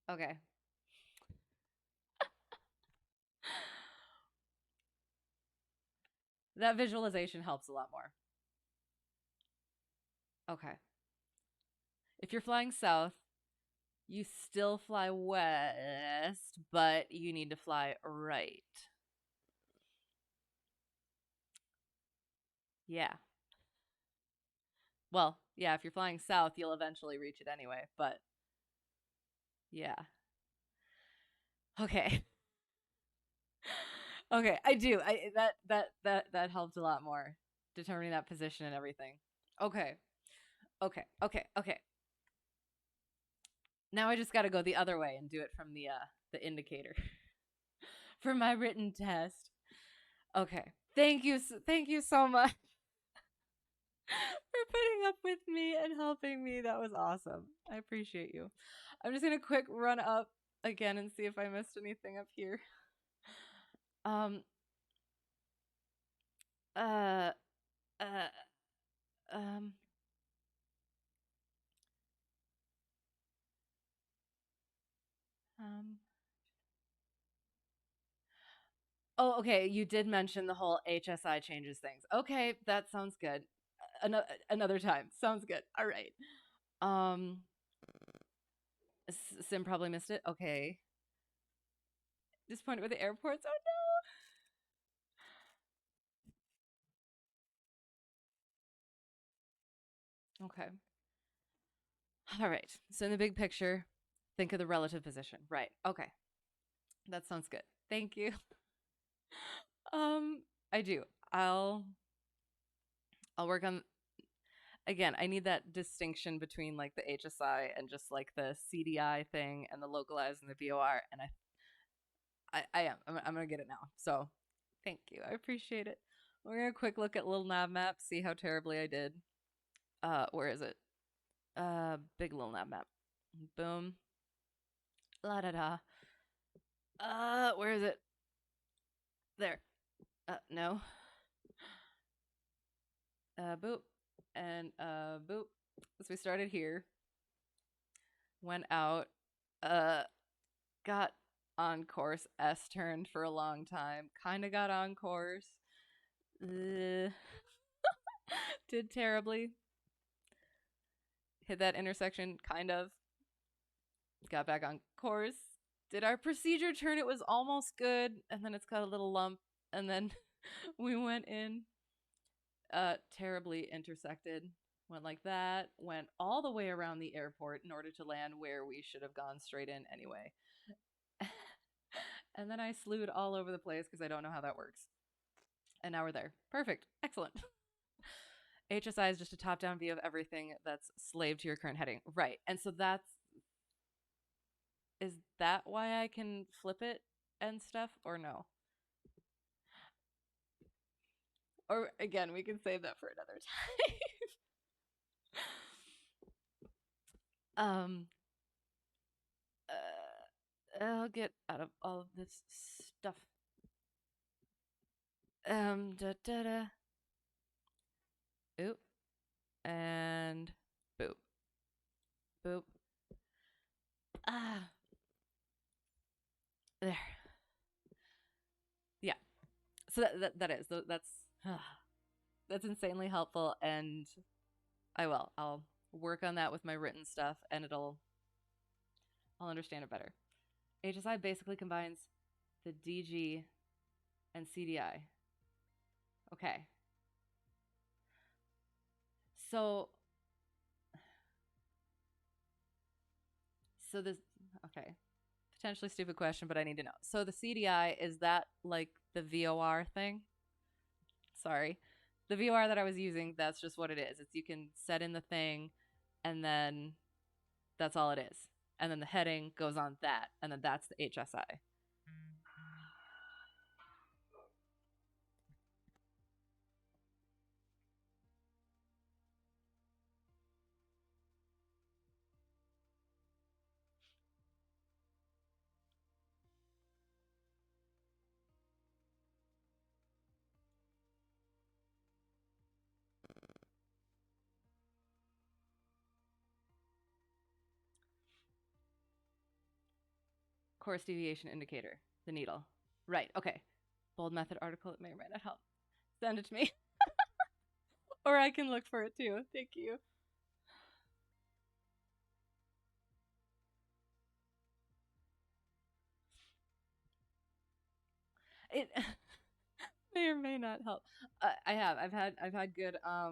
Okay. That visualization helps a lot more. Okay. If you're flying south, you still fly west, but you need to fly right. Yeah. Well, yeah, if you're flying south, you'll eventually reach it anyway, but yeah. Okay. Okay, I do. I that helped a lot more determining that position and everything. Okay. Okay. Okay. Okay. Now I just got to go the other way and do it from the indicator for my written test. Okay. Thank you so much for putting up with me and helping me. That was awesome. I appreciate you. I'm just going to quick run up again and see if I missed anything up here. Um uh uh um um Oh, okay. You did mention the whole HSI changes things. Okay, that sounds good. Another time. Sounds good. All right. Um, Sim probably missed it. Okay. Disappointed with the airports. Oh no. Okay. All right. So in the big picture, think of the relative position. Right. Okay. That sounds good. Thank you. I do. I'll I'll work on again. I need that distinction between like the HSI and just like the CDI thing and the localize and the VOR, and I am. I'm gonna get it now. So thank you. I appreciate it. We're gonna quick look at little nav map, see how terribly I did. Where is it? Big little nav map. Boom. La da da. Where is it? There. No. Boop. And boop. So we started here, went out, uh, got on course, S turned for a long time, kind of got on course, uh, did terribly, hit that intersection, kind of, got back on course, did our procedure turn, it was almost good, and then it's got a little lump, and then we went in, terribly intersected, went like that, went all the way around the airport in order to land where we should have gone straight in anyway. And then I slewed all over the place because I don't know how that works. And now we're there. Perfect. Excellent. HSI is just a top down view of everything that's slave to your current heading. Right. And so is that why I can flip it and stuff or no? Or again, we can save that for another time. I'll get out of all of this stuff. Da da da. Oop. And boop. Boop. Ah. There. Yeah. So that is that's insanely helpful, and I'll work on that with my written stuff, and I'll understand it better. HSI basically combines the DG and CDI. Okay. So this okay. Potentially stupid question, but I need to know. So the CDI, is that like the VOR thing? Sorry. The VOR that I was using, that's just what it is. It's you can set in the thing and then that's all it is. And then the heading goes on that, and then that's the HSI. Course deviation indicator, the needle. Right, okay. Bold method article, it may or may not help. Send it to me. Or I can look for it too. Thank you. It may or may not help. I've had good uh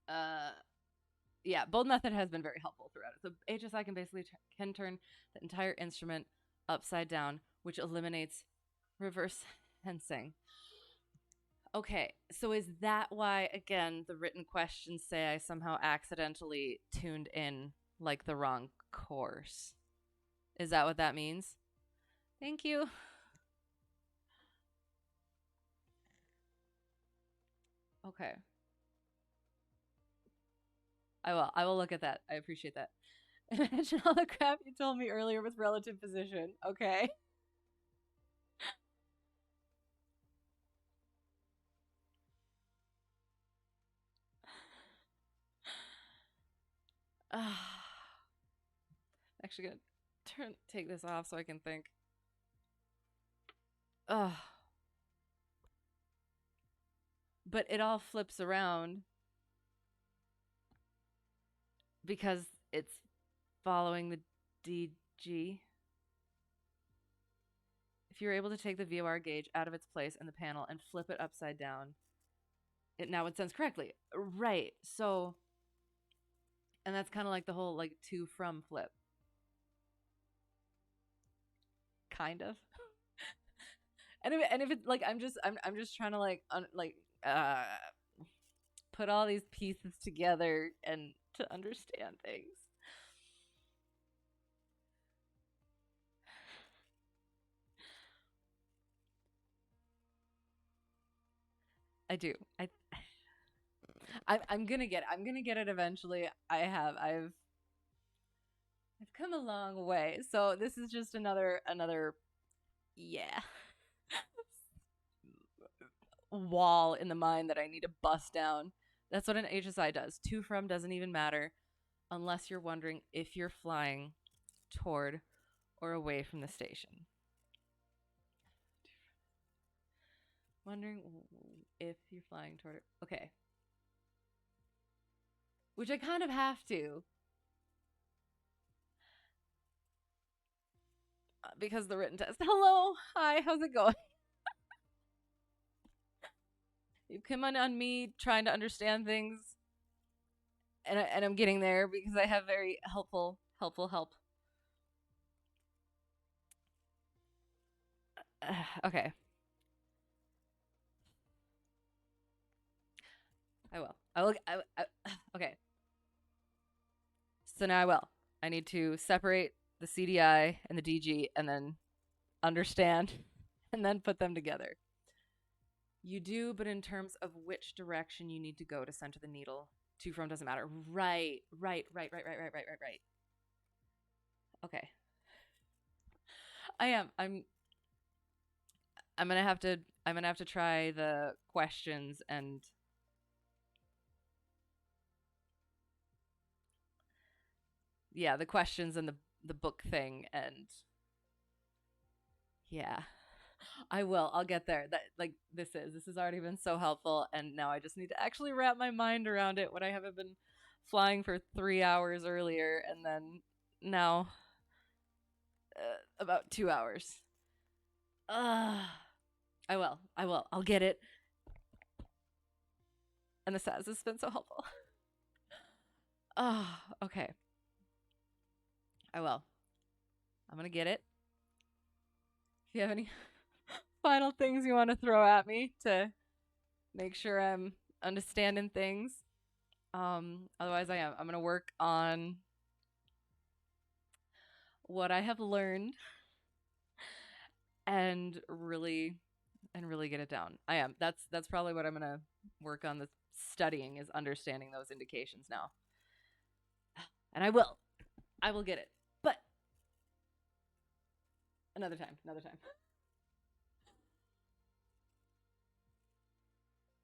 uh yeah, bold method has been very helpful throughout it. So HSI can basically can turn the entire instrument upside down, which eliminates reverse sensing. Okay, so is that why, again, the written questions say I somehow accidentally tuned in like the wrong course? Is that what that means? Thank you. Okay. I will. I will look at that. I appreciate that. Imagine all the crap you told me earlier with relative position. Okay. Actually gonna take this off so I can think. Ugh. But it all flips around because it's following the DG. If you're able to take the VOR gauge out of its place in the panel and flip it upside down, it now would sense correctly. Right. So, and that's kind of like the whole like to from flip. Kind of. And if it's like I'm just trying to like put all these pieces together and to understand things. I do. I'm gonna get it. I'm gonna get it eventually. I've come a long way. So this is just another yeah. wall in the mind that I need to bust down. That's what an HSI does. To from doesn't even matter unless you're wondering if you're flying toward or away from the station. Wondering if you're flying toward it. Okay. Which I kind of have to. Because the written test. Hello. Hi. How's it going? You come on me trying to understand things. And I'm getting there because I have very helpful help. Okay. I will. Okay. So now I will. I need to separate the CDI and the DG and then understand and then put them together. You do, but in terms of which direction you need to go to center the needle, to from doesn't matter. Right. Okay. I am. I'm gonna have to try the questions and yeah, the questions and the book thing and yeah. I will. I'll get there. That like this has already been so helpful and now I just need to actually wrap my mind around it when I haven't been flying for 3 hours earlier and then now about 2 hours. I will. I'll get it. And the SAS has been so helpful. Okay. I will. I'm gonna get it. If you have any final things you want to throw at me to make sure I'm understanding things, otherwise I'm gonna work on what I have learned and really get it down. I am. That's probably what I'm gonna work on. The studying is understanding those indications now, and I will get it. But another time.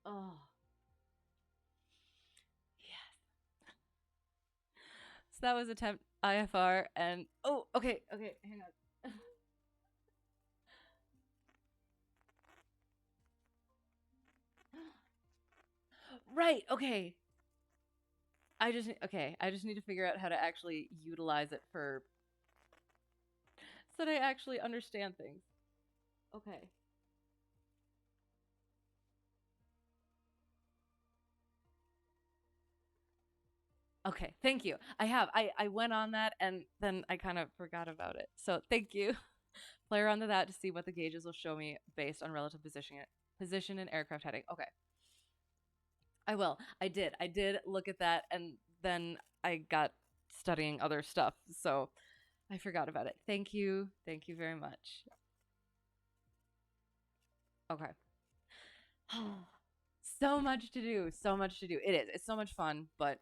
Oh, yes. So that was attempt IFR, and oh, okay, hang on. Right, okay. I just need to figure out how to actually utilize it for so that I actually understand things. Okay. Okay, thank you. I went on that and then I kind of forgot about it. So thank you. Play around with that to see what the gauges will show me based on relative position and aircraft heading. Okay. I will. I did look at that and then I got studying other stuff. So I forgot about it. Thank you. Thank you very much. Okay. So much to do. So much to do. It is. It's so much fun, but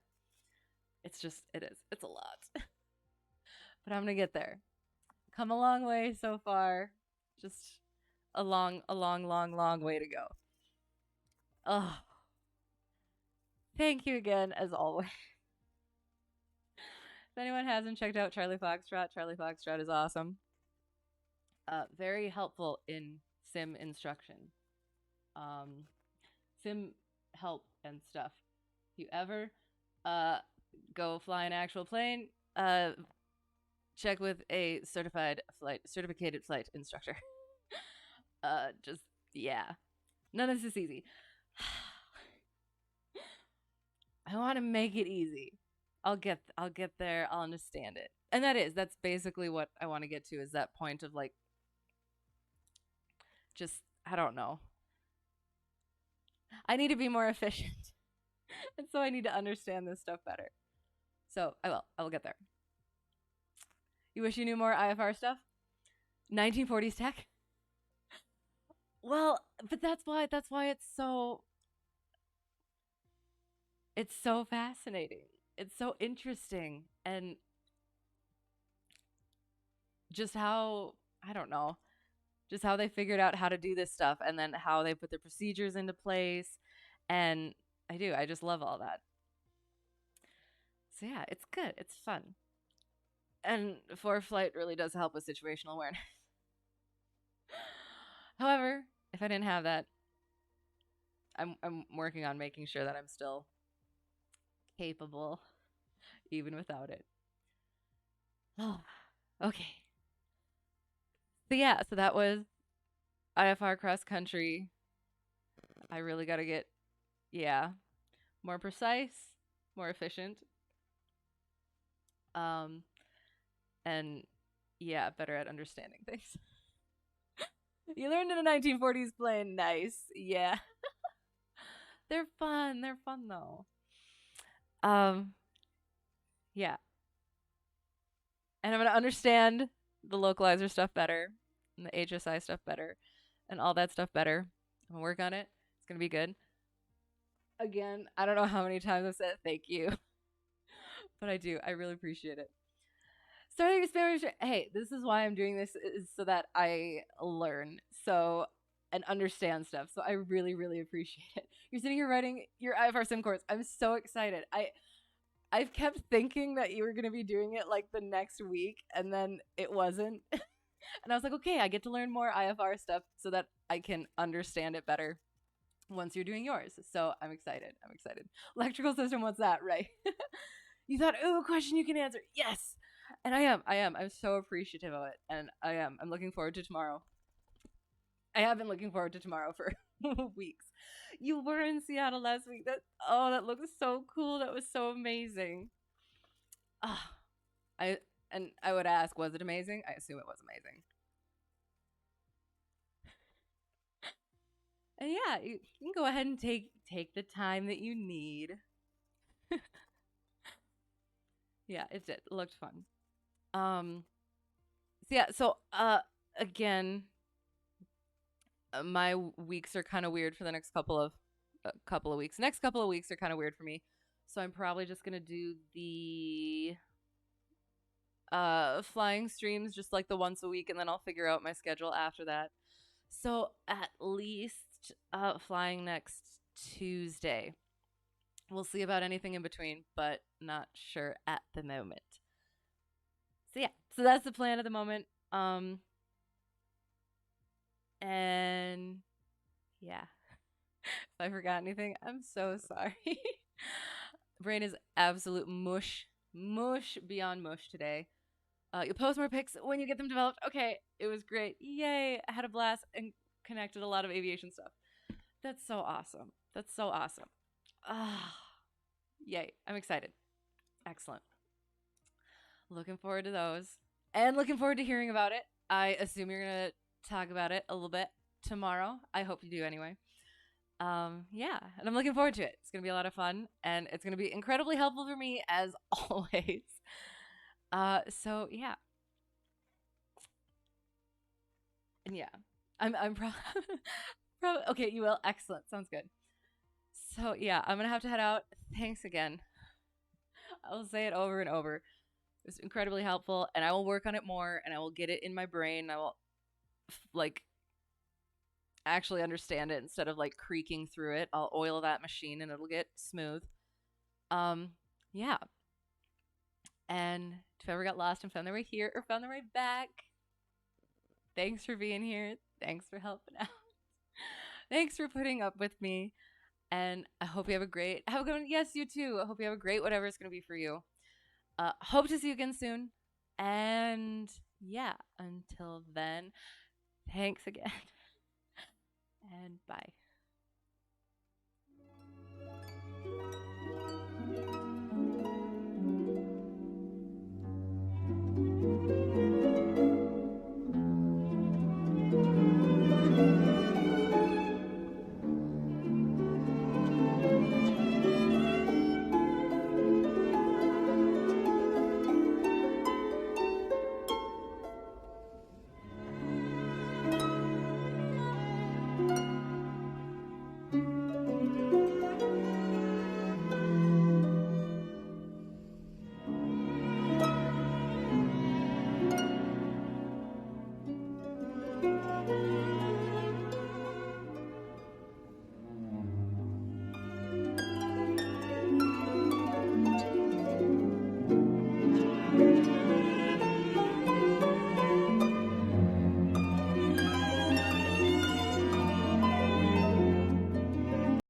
it is. It's a lot. But I'm going to get there. Come a long way so far. Just a long way to go. Oh, thank you again, as always. If anyone hasn't checked out Charlie Foxtrot is awesome. Very helpful in sim instruction, sim help and stuff. If you ever go fly an actual plane, check with a certificated flight instructor. Just yeah, none of this is easy. I want to make it easy. I'll get there. I'll understand it. And that's basically what I want to get to is that point of like just I don't know. I need to be more efficient. And so I need to understand this stuff better. So I will get there. You wish you knew more IFR stuff? 1940s tech? Well, but that's why it's so fascinating. It's so interesting and just how I don't know. just how they figured out how to do this stuff and then how they put their procedures into place. And I just love all that. So yeah, it's good. It's fun. And forward flight really does help with situational awareness. However, if I didn't have that, I'm working on making sure that I'm still capable even without it. Oh, okay. So yeah, so that was IFR cross country. I really got to get, yeah, more precise, more efficient. Um, and yeah, better at understanding things. You learned in a 1940s plane. Nice. Yeah. They're fun. They're fun though. Um, yeah. And I'm going to understand the localizer stuff better and the HSI stuff better and all that stuff better. I'm going to work on it. It's going to be good. Again, I don't know how many times I've said thank you, but I do. I really appreciate it. Starting Spanish. Hey, this is why I'm doing this, is so that I learn and understand stuff. So I really, really appreciate it. You're sitting here writing your IFR sim course. I'm so excited. I've kept thinking that you were going to be doing it like the next week, and then it wasn't. And I was like, okay, I get to learn more IFR stuff so that I can understand it better once you're doing yours. So I'm excited. I'm excited. Electrical system, what's that? Right. You thought, ooh, a question you can answer. Yes. And I am. I'm so appreciative of it. And I'm looking forward to tomorrow. I have been looking forward to tomorrow for weeks. You were in Seattle last week. That looks so cool. That was so amazing. Ah, I would ask, was it amazing? I assume it was amazing. And yeah, you can go ahead and take the time that you need. Yeah, it did. It looked fun. So yeah, again, my weeks are kind of weird for the next couple of weeks. Next couple of weeks are kind of weird for me. So I'm probably just going to do the flying streams just like the once a week, and then I'll figure out my schedule after that. So at least flying next Tuesday. We'll see about anything in between, but not sure at the moment. So yeah, so that's the plan at the moment. And yeah, if I forgot anything, I'm so sorry. Brain is absolute mush beyond mush today. You'll post more pics when you get them developed. Okay, it was great. Yay, I had a blast and connected a lot of aviation stuff. That's so awesome. That's so awesome. Ah, yay, I'm excited. Excellent. Looking forward to those. And looking forward to hearing about it. I assume you're going to talk about it a little bit tomorrow. I hope you do anyway. Yeah, and I'm looking forward to it. It's going to be a lot of fun, and it's going to be incredibly helpful for me as always. So yeah. And yeah, I'm probably okay. You will. Excellent. Sounds good. So yeah, I'm gonna have to head out. Thanks again. I'll say it over and over. It was incredibly helpful, and I will work on it more, and I will get it in my brain. I will like actually understand it instead of like creaking through it. I'll oil that machine, and it'll get smooth. Yeah. And if I ever got lost and found their way here or found their way back, thanks for being here. Thanks for helping out. Thanks for putting up with me. And I hope you have a good one. Yes, you too. I hope you have a great whatever it's going to be for you. Hope to see you again soon. And yeah, until then, thanks again. And bye.